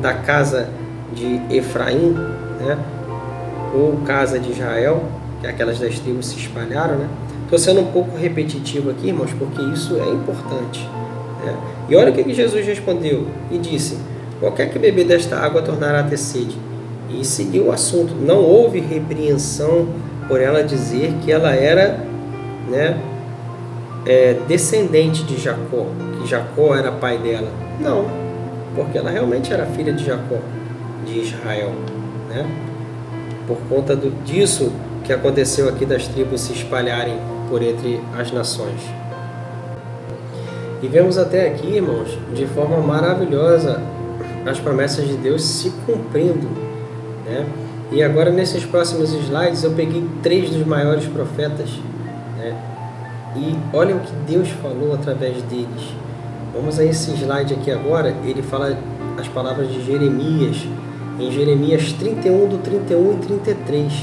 da casa de Efraim, ou casa de Israel, que aquelas 10 tribos se espalharam. Estou sendo um pouco repetitivo aqui, irmãos, porque isso é importante. E olha o que Jesus respondeu e disse: qualquer que beber desta água tornará a ter sede. E seguiu o assunto. Não houve repreensão por ela dizer que ela era descendente de Jacó, que Jacó era pai dela. Não, porque ela realmente era filha de Jacó, de Israel. Por conta disso que aconteceu aqui, das tribos se espalharem por entre as nações. E vemos até aqui, irmãos, de forma maravilhosa as promessas de Deus se cumprindo. E agora, nesses próximos slides, eu peguei 3 dos maiores profetas, e olha o que Deus falou através deles. Vamos a esse slide aqui agora. Ele fala as palavras de Jeremias, em Jeremias 31, do 31 e 33.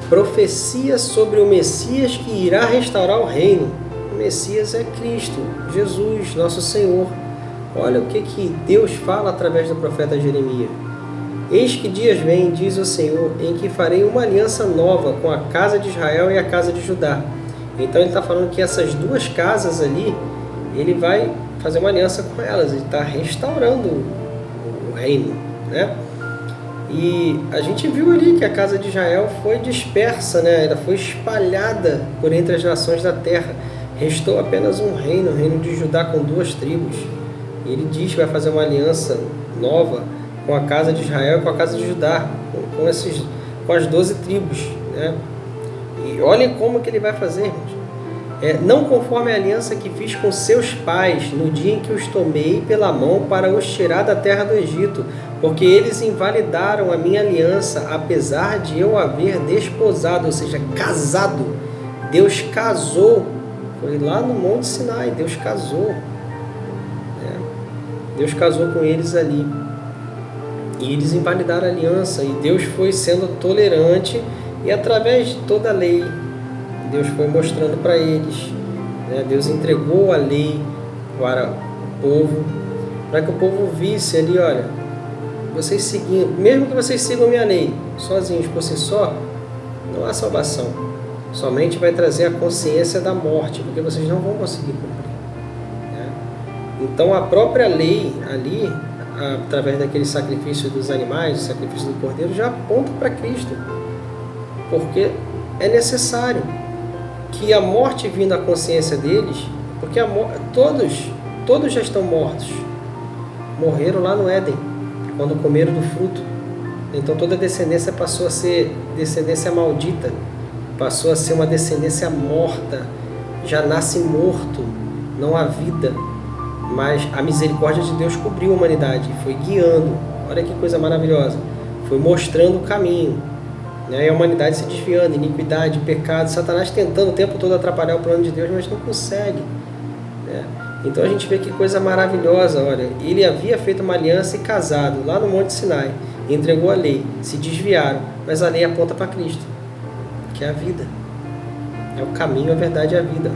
Profecia sobre o Messias que irá restaurar o reino. O Messias é Cristo, Jesus, nosso Senhor. Olha o que Deus fala através do profeta Jeremias. Eis que dias vêm, diz o Senhor, em que farei uma aliança nova com a casa de Israel e a casa de Judá. Então ele está falando que essas 2 casas ali, ele vai fazer uma aliança com elas, ele está restaurando o reino, né? E a gente viu ali que a casa de Israel foi dispersa, né? Ela foi espalhada por entre as nações da terra. Restou apenas um reino, o reino de Judá com 2 tribos. E ele diz que vai fazer uma aliança nova com a casa de Israel e com a casa de Judá, com as 12 tribos, né? E olhem como que ele vai fazer, irmãos. Não conforme a aliança que fiz com seus pais no dia em que os tomei pela mão para os tirar da terra do Egito, porque eles invalidaram a minha aliança, apesar de eu haver desposado, ou seja, casado. Deus casou, foi lá no Monte Sinai, Deus casou, né? Deus casou com eles ali, e eles invalidaram a aliança, e Deus foi sendo tolerante, e através de toda a lei, Deus foi mostrando para eles, né? Deus entregou a lei para o povo, para que o povo visse ali, olha, vocês seguindo, mesmo que vocês sigam a minha lei, sozinhos por si só, não há salvação. Somente vai trazer a consciência da morte, porque vocês não vão conseguir cumprir, né? Então a própria lei ali, através daquele sacrifício dos animais, o sacrifício do cordeiro, já aponta para Cristo, porque é necessário que a morte vindo à consciência deles, porque todos já estão mortos, morreram lá no Éden, quando comeram do fruto. Então toda descendência passou a ser descendência maldita, passou a ser uma descendência morta, já nasce morto, não há vida. Mas a misericórdia de Deus cobriu a humanidade, foi guiando, olha que coisa maravilhosa, foi mostrando o caminho, né? E a humanidade se desviando, iniquidade, pecado, Satanás tentando o tempo todo atrapalhar o plano de Deus, mas não consegue, né? Então a gente vê que coisa maravilhosa, olha, ele havia feito uma aliança e casado lá no Monte Sinai, entregou a lei, se desviaram, mas a lei aponta para Cristo, que é a vida, é o caminho, a verdade e a vida.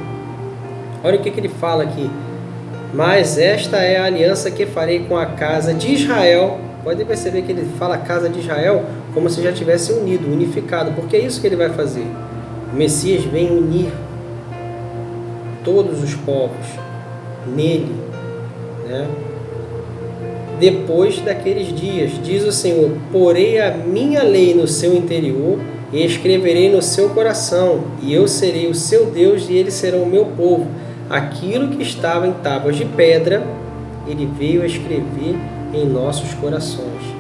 Olha o que ele fala aqui: mas esta é a aliança que farei com a casa de Israel. Pode perceber que ele fala casa de Israel como se já tivesse unido, unificado, porque é isso que ele vai fazer. O Messias vem unir todos os povos nele, né? Depois daqueles dias, diz o Senhor, porei a minha lei no seu interior e escreverei no seu coração, e eu serei o seu Deus e eles serão o meu povo. Aquilo que estava em tábuas de pedra, ele veio a escrever em nossos corações.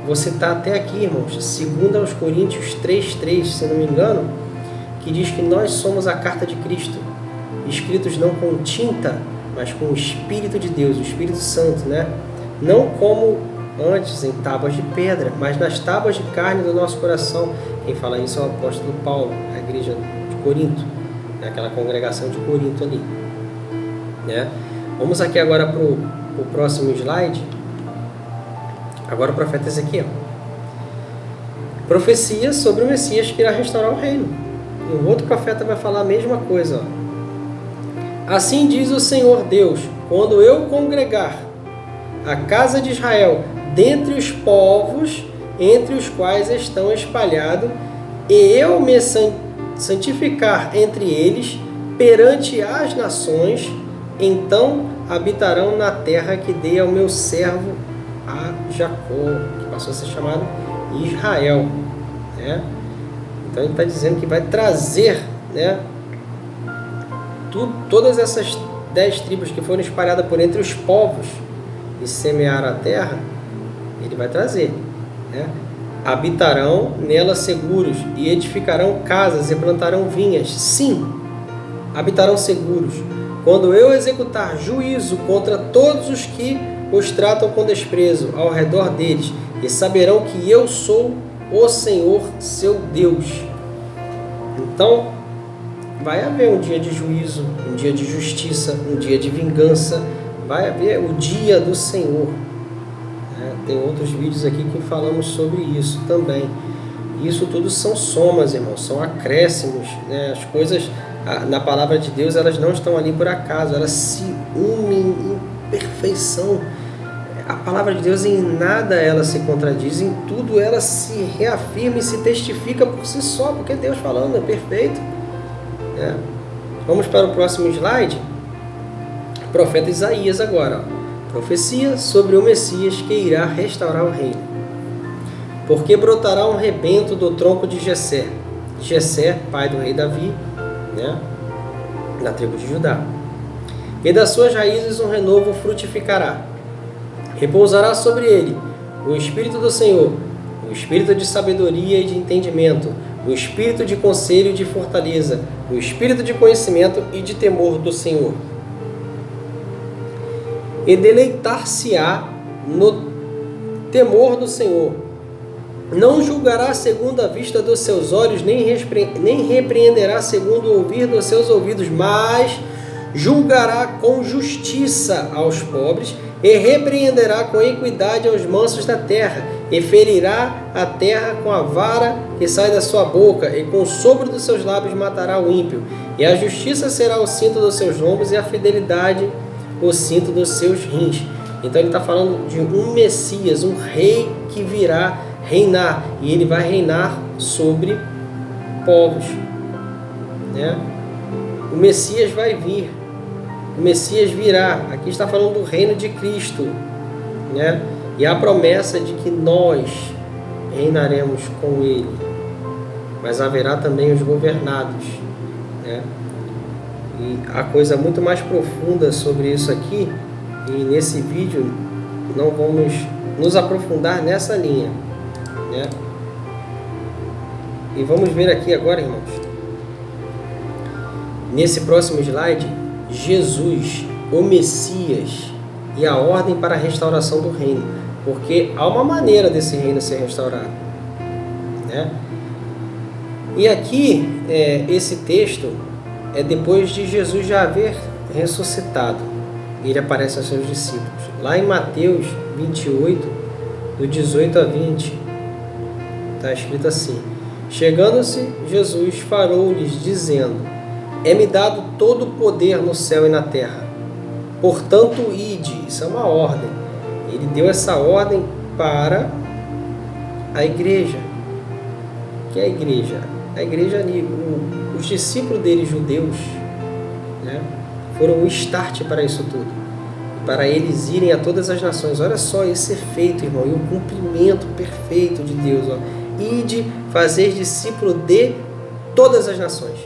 Vou citar até aqui, irmãos, 2 Coríntios 3:3, se não me engano, que diz que nós somos a carta de Cristo, escritos não com tinta, mas com o Espírito de Deus, o Espírito Santo, né? Não como antes em tábuas de pedra, mas nas tábuas de carne do nosso coração. Quem fala isso é o apóstolo Paulo, a igreja de Corinto, aquela congregação de Corinto ali, né? Vamos aqui agora para o próximo slide. Agora o profeta Ezequiel. Profecia sobre o Messias que irá restaurar o reino. E o outro profeta vai falar a mesma coisa, ó. Assim diz o Senhor Deus, quando eu congregar a casa de Israel dentre os povos entre os quais estão espalhados, e eu me santificar entre eles perante as nações, então habitarão na terra que dei ao meu servo a Jacó, que passou a ser chamado Israel, né? Então ele está dizendo que vai trazer, né, todas essas 10 tribos que foram espalhadas por entre os povos e semearam a terra, ele vai trazer, né? Habitarão nela seguros e edificarão casas e plantarão vinhas. Sim, habitarão seguros, quando eu executar juízo contra todos os que os tratam com desprezo ao redor deles, e saberão que eu sou o Senhor, seu Deus. Então, vai haver um dia de juízo, um dia de justiça, um dia de vingança, vai haver o dia do Senhor. Tem outros vídeos aqui que falamos sobre isso também. Isso tudo são somas, irmãos, são acréscimos, né? As coisas na palavra de Deus, elas não estão ali por acaso, elas se unem em perfeição. A palavra de Deus, em nada ela se contradiz, em tudo ela se reafirma e se testifica por si só, porque Deus falando é perfeito, né? Vamos para o próximo slide. Profeta Isaías agora, ó. Profecia sobre o Messias que irá restaurar o reino. Porque brotará um rebento do tronco de Jessé. Jessé, pai do rei Davi, né? Da tribo de Judá. E das suas raízes um renovo frutificará. Repousará sobre ele o Espírito do Senhor, o Espírito de sabedoria e de entendimento, o Espírito de conselho e de fortaleza, o Espírito de conhecimento e de temor do Senhor. E deleitar-se-á no temor do Senhor. Não julgará segundo a vista dos seus olhos, nem repreenderá segundo o ouvir dos seus ouvidos, mas julgará com justiça aos pobres e repreenderá com equidade aos mansos da terra, e ferirá a terra com a vara que sai da sua boca, e com o sopro dos seus lábios matará o ímpio. E a justiça será o cinto dos seus lombos, e a fidelidade o cinto dos seus rins. Então ele está falando de um Messias, um rei que virá reinar, e ele vai reinar sobre povos, né? O Messias vai vir, o Messias virá. Aqui está falando do reino de Cristo, né? E a promessa de que nós reinaremos com ele, mas haverá também os governados, né? E há coisa muito mais profunda sobre isso aqui, e nesse vídeo não vamos nos aprofundar nessa linha, né? E vamos ver aqui agora, irmãos, nesse próximo slide, Jesus, o Messias e a ordem para a restauração do reino, porque há uma maneira desse reino ser restaurado, né? E aqui, esse texto é depois de Jesus já haver ressuscitado. Ele aparece aos seus discípulos. Lá em Mateus 28, do 18 a 20, está escrito assim: chegando-se, Jesus falou-lhes, dizendo: é-me dado todo o poder no céu e na terra. Portanto, ide. Isso é uma ordem. Ele deu essa ordem para a igreja. O que é a igreja? A igreja ali, os discípulos dele, judeus, né, foram o start para isso tudo. Para eles irem a todas as nações. Olha só esse efeito, irmão, e o cumprimento perfeito de Deus. Ó. Ide fazer discípulo de todas as nações.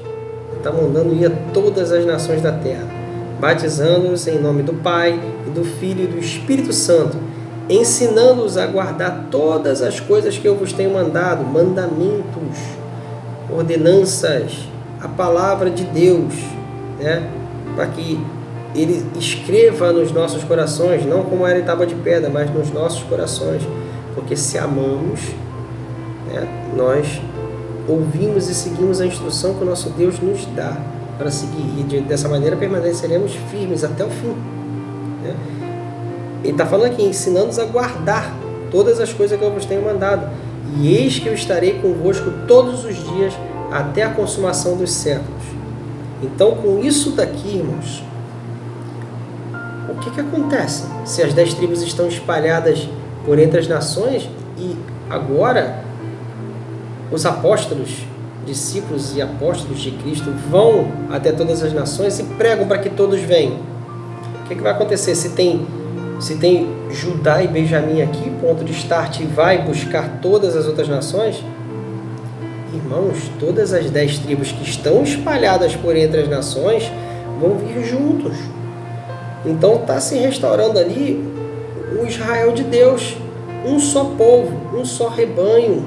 Está mandando ir a todas as nações da terra, batizando-os em nome do Pai, e do Filho e do Espírito Santo, ensinando-os a guardar todas as coisas que eu vos tenho mandado, mandamentos, ordenanças, a palavra de Deus, né? Para que ele escreva nos nossos corações, não como era em tábua de pedra, mas nos nossos corações, porque se amamos, né, nós ouvimos e seguimos a instrução que o nosso Deus nos dá para seguir, e dessa maneira permaneceremos firmes até o fim, né? Ele está falando aqui, ensinando-nos a guardar todas as coisas que eu vos tenho mandado, e eis que eu estarei convosco todos os dias até a consumação dos séculos. Então, com isso daqui, irmãos, o que acontece? Se as 10 tribos estão espalhadas por entre as nações, e agora os apóstolos, discípulos e apóstolos de Cristo vão até todas as nações e pregam para que todos venham. O que vai acontecer? Se tem Judá e Benjamim aqui, ponto de start, e vai buscar todas as outras nações, irmãos, todas as 10 tribos que estão espalhadas por entre as nações vão vir juntos. Então está se restaurando ali o Israel de Deus, um só povo, um só rebanho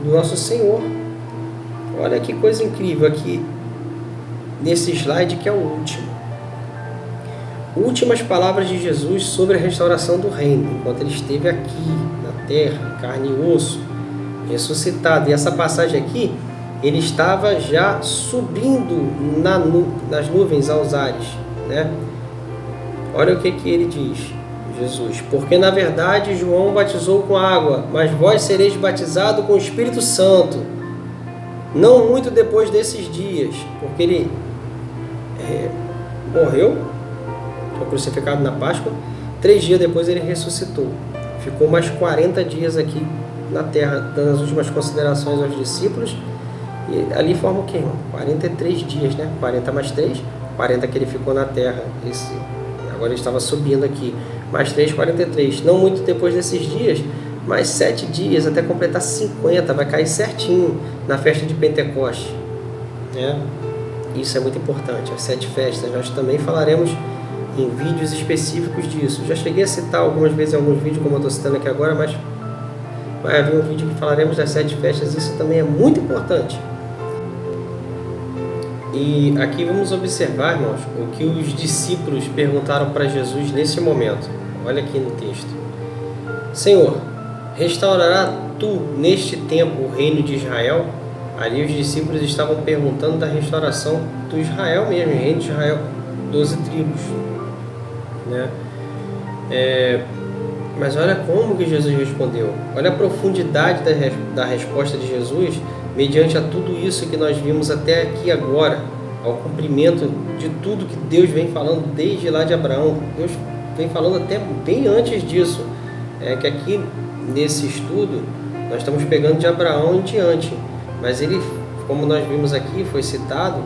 do nosso Senhor. Olha que coisa incrível aqui nesse slide, que é o último. Últimas palavras de Jesus sobre a restauração do reino, enquanto ele esteve aqui na terra, carne e osso, ressuscitado. E essa passagem aqui, ele estava já subindo nas nuvens aos ares, né? Olha o que ele diz, Jesus: porque na verdade João batizou com água, mas vós sereis batizados com o Espírito Santo, não muito depois desses dias, porque ele morreu, foi crucificado na Páscoa, 3 dias depois ele ressuscitou, ficou mais 40 dias aqui na terra, dando as últimas considerações aos discípulos, e ali forma o quê, irmão? 43 dias, né? 40 mais 3, 40 que ele ficou na terra. Agora ele estava subindo aqui. Mais 3, 43. Não muito depois desses dias, mais 7 dias até completar 50. Vai cair certinho na festa de Pentecostes. Né? Isso é muito importante. As 7 festas. Nós também falaremos em vídeos específicos disso. Já cheguei a citar algumas vezes em alguns vídeos, como eu estou citando aqui agora, mas vai haver um vídeo que falaremos das 7 festas. Isso também é muito importante. E aqui vamos observar, irmãos, o que os discípulos perguntaram para Jesus nesse momento. Olha aqui no texto. Senhor, restaurará tu neste tempo o reino de Israel? Ali os discípulos estavam perguntando da restauração do Israel mesmo, o reino de Israel, 12 tribos. Né? Mas olha como que Jesus respondeu. Olha a profundidade da resposta de Jesus mediante a tudo isso que nós vimos até aqui agora, ao cumprimento de tudo que Deus vem falando desde lá de Abraão. Deus vem falando até bem antes disso. Que aqui nesse estudo nós estamos pegando de Abraão em diante. Mas ele, como nós vimos aqui, foi citado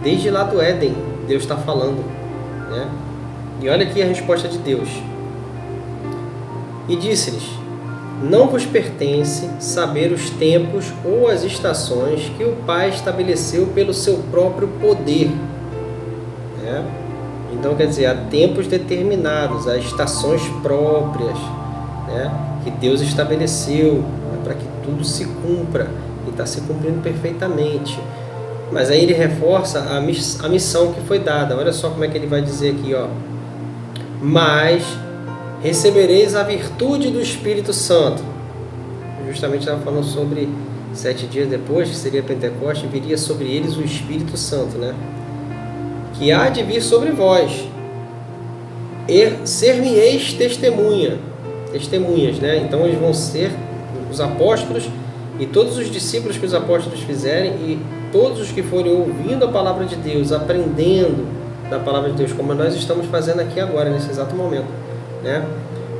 desde lá do Éden. Deus está falando. Né? E olha aqui a resposta de Deus. E disse-lhes: não vos pertence saber os tempos ou as estações que o Pai estabeleceu pelo seu próprio poder. Né? Então, quer dizer, há tempos determinados, há estações próprias, né, que Deus estabeleceu, né, para que tudo se cumpra, e está se cumprindo perfeitamente. Mas aí ele reforça a missão que foi dada. Olha só como é que ele vai dizer aqui, ó. Mas recebereis a virtude do Espírito Santo. Justamente estava falando sobre 7 dias depois, que seria Pentecostes, viria sobre eles o Espírito Santo, né? Que há de vir sobre vós. E ser-me-eis testemunhas, né? Então eles vão ser os apóstolos e todos os discípulos que os apóstolos fizerem e todos os que forem ouvindo a palavra de Deus, aprendendo da palavra de Deus, como nós estamos fazendo aqui agora, nesse exato momento. Né?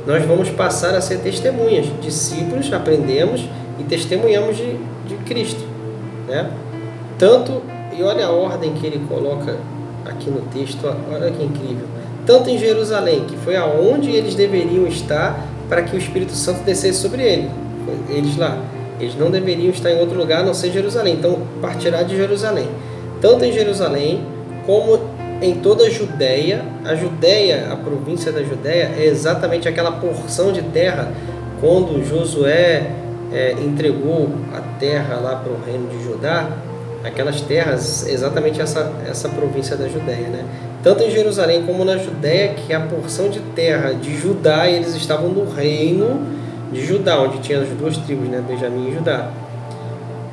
Nós vamos passar a ser testemunhas, discípulos, aprendemos e testemunhamos de Cristo. Né? Tanto, e olha a ordem que ele coloca aqui no texto, olha que incrível. Tanto em Jerusalém, que foi aonde eles deveriam estar para que o Espírito Santo descesse sobre eles lá. Eles não deveriam estar em outro lugar a não ser Jerusalém. Então partirá de Jerusalém. Tanto em Jerusalém como em toda a Judéia. A Judéia, a província da Judéia, é exatamente aquela porção de terra quando Josué entregou a terra lá para o reino de Judá. Aquelas terras, exatamente essa província da Judéia, né? Tanto em Jerusalém como na Judéia, que é a porção de terra de Judá, eles estavam no reino de Judá, onde tinha as 2 tribos, né? Benjamim e Judá.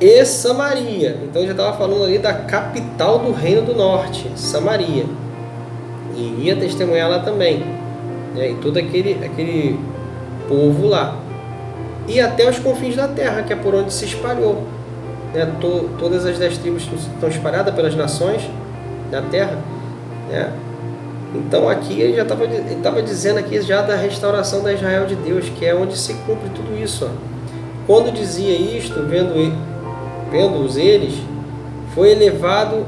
E Samaria, então já estava falando ali da capital do reino do norte, Samaria. E iria testemunhar lá também, né? E todo aquele povo lá. E até os confins da terra, que é por onde se espalhou. Né? Todas as 10 tribos estão espalhadas pelas nações da terra. Né? Então aqui ele já estava dizendo aqui já da restauração da Israel de Deus, que é onde se cumpre tudo isso. Ó. Quando dizia isto, vendo-os eles, foi elevado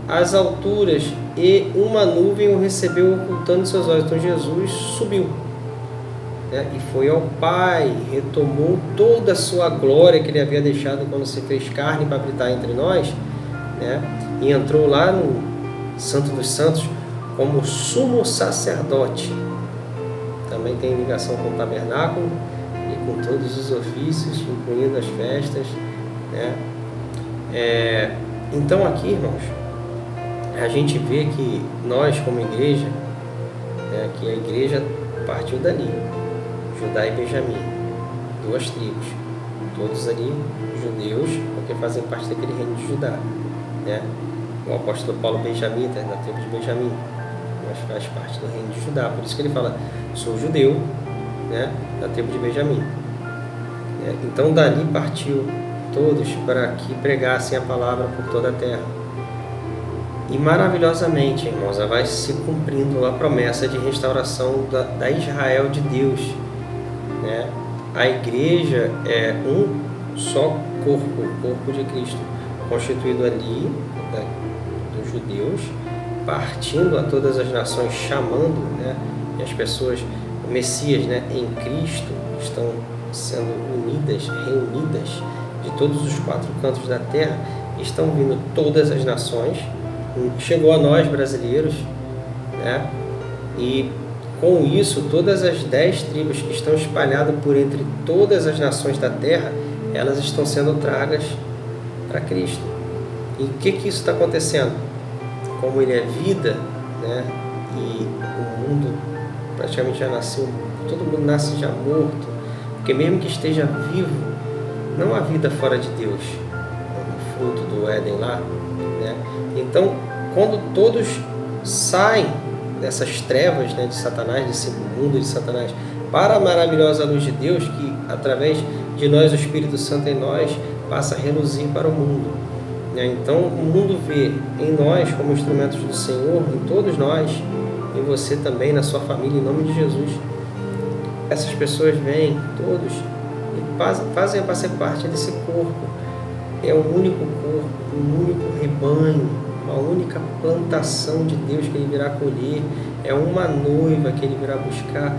às alturas e uma nuvem o recebeu ocultando seus olhos. Então Jesus subiu, né? E foi ao Pai, retomou toda a sua glória que ele havia deixado quando se fez carne para habitar entre nós, né? E entrou lá no Santo dos Santos como sumo sacerdote. Também tem ligação com o tabernáculo e com todos os ofícios, incluindo as festas, né? Então aqui, irmãos, a gente vê que nós como igreja, né, que a igreja partiu dali, Judá e Benjamim, 2 tribos, todos ali judeus, porque fazem parte daquele reino de Judá, né? O apóstolo Paulo Benjamim, da tribo de Benjamim, mas faz parte do reino de Judá, por isso que ele fala, sou judeu, né, da tribo de Benjamim. Então dali partiu todos para que pregassem a palavra por toda a terra. E maravilhosamente, irmãos, vai se cumprindo a promessa de restauração da Israel de Deus. Né? A igreja é um só corpo, o corpo de Cristo, constituído ali dos judeus, partindo a todas as nações, chamando, né, e as pessoas, o Messias, né, em Cristo, estão sendo unidas, reunidas de todos os 4 cantos da terra, estão vindo todas as nações, chegou a nós brasileiros, né, e com isso todas as 10 tribos que estão espalhadas por entre todas as nações da terra, elas estão sendo tragas para Cristo. E o que isso está acontecendo? Como Ele é vida, né, e o mundo praticamente já nasceu, todo mundo nasce já morto, porque mesmo que esteja vivo, não há vida fora de Deus, o fruto do Éden lá, né? Então, quando todos saem dessas trevas, né, de Satanás, desse mundo de Satanás, para a maravilhosa luz de Deus, que através de nós, o Espírito Santo em nós, passa a reluzir para o mundo, né? Então, o mundo vê em nós como instrumentos do Senhor, em todos nós, em você também, na sua família, em nome de Jesus. Essas pessoas vêm, todos, e fazem para ser parte desse corpo. É um único corpo, um único rebanho, uma única plantação de Deus que Ele virá colher. É uma noiva que Ele virá buscar.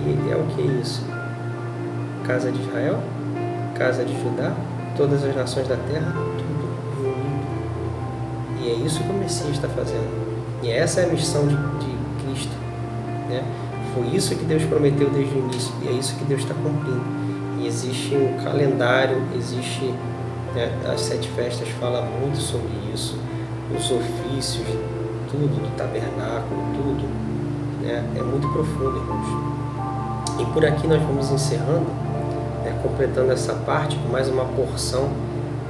E é o que é isso? Casa de Israel, casa de Judá, todas as nações da terra, tudo reunido. E é isso que o Messias está fazendo. E essa é a missão de Cristo, né? Foi isso que Deus prometeu desde o início, e é isso que Deus está cumprindo. E existe um calendário, existe, né, as 7 festas falam muito sobre isso, os ofícios, tudo do tabernáculo, tudo, né, é muito profundo, irmãos. E por aqui nós vamos encerrando, né, completando essa parte com mais uma porção,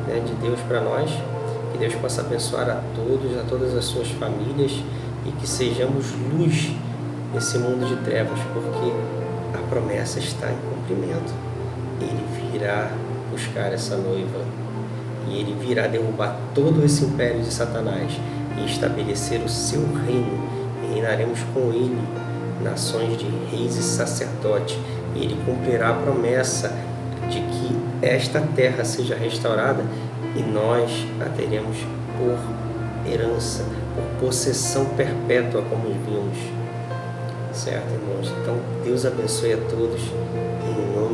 né, de Deus para nós. Que Deus possa abençoar a todos, a todas as suas famílias, e que sejamos luz nesse mundo de trevas, porque a promessa está em cumprimento. Ele virá buscar essa noiva, e Ele virá derrubar todo esse império de Satanás e estabelecer o seu reino, e reinaremos com Ele, nações de reis e sacerdotes, e Ele cumprirá a promessa de que esta terra seja restaurada, e nós a teremos por herança, por possessão perpétua, como vimos. Certo, irmãos? Então, Deus abençoe a todos, em nome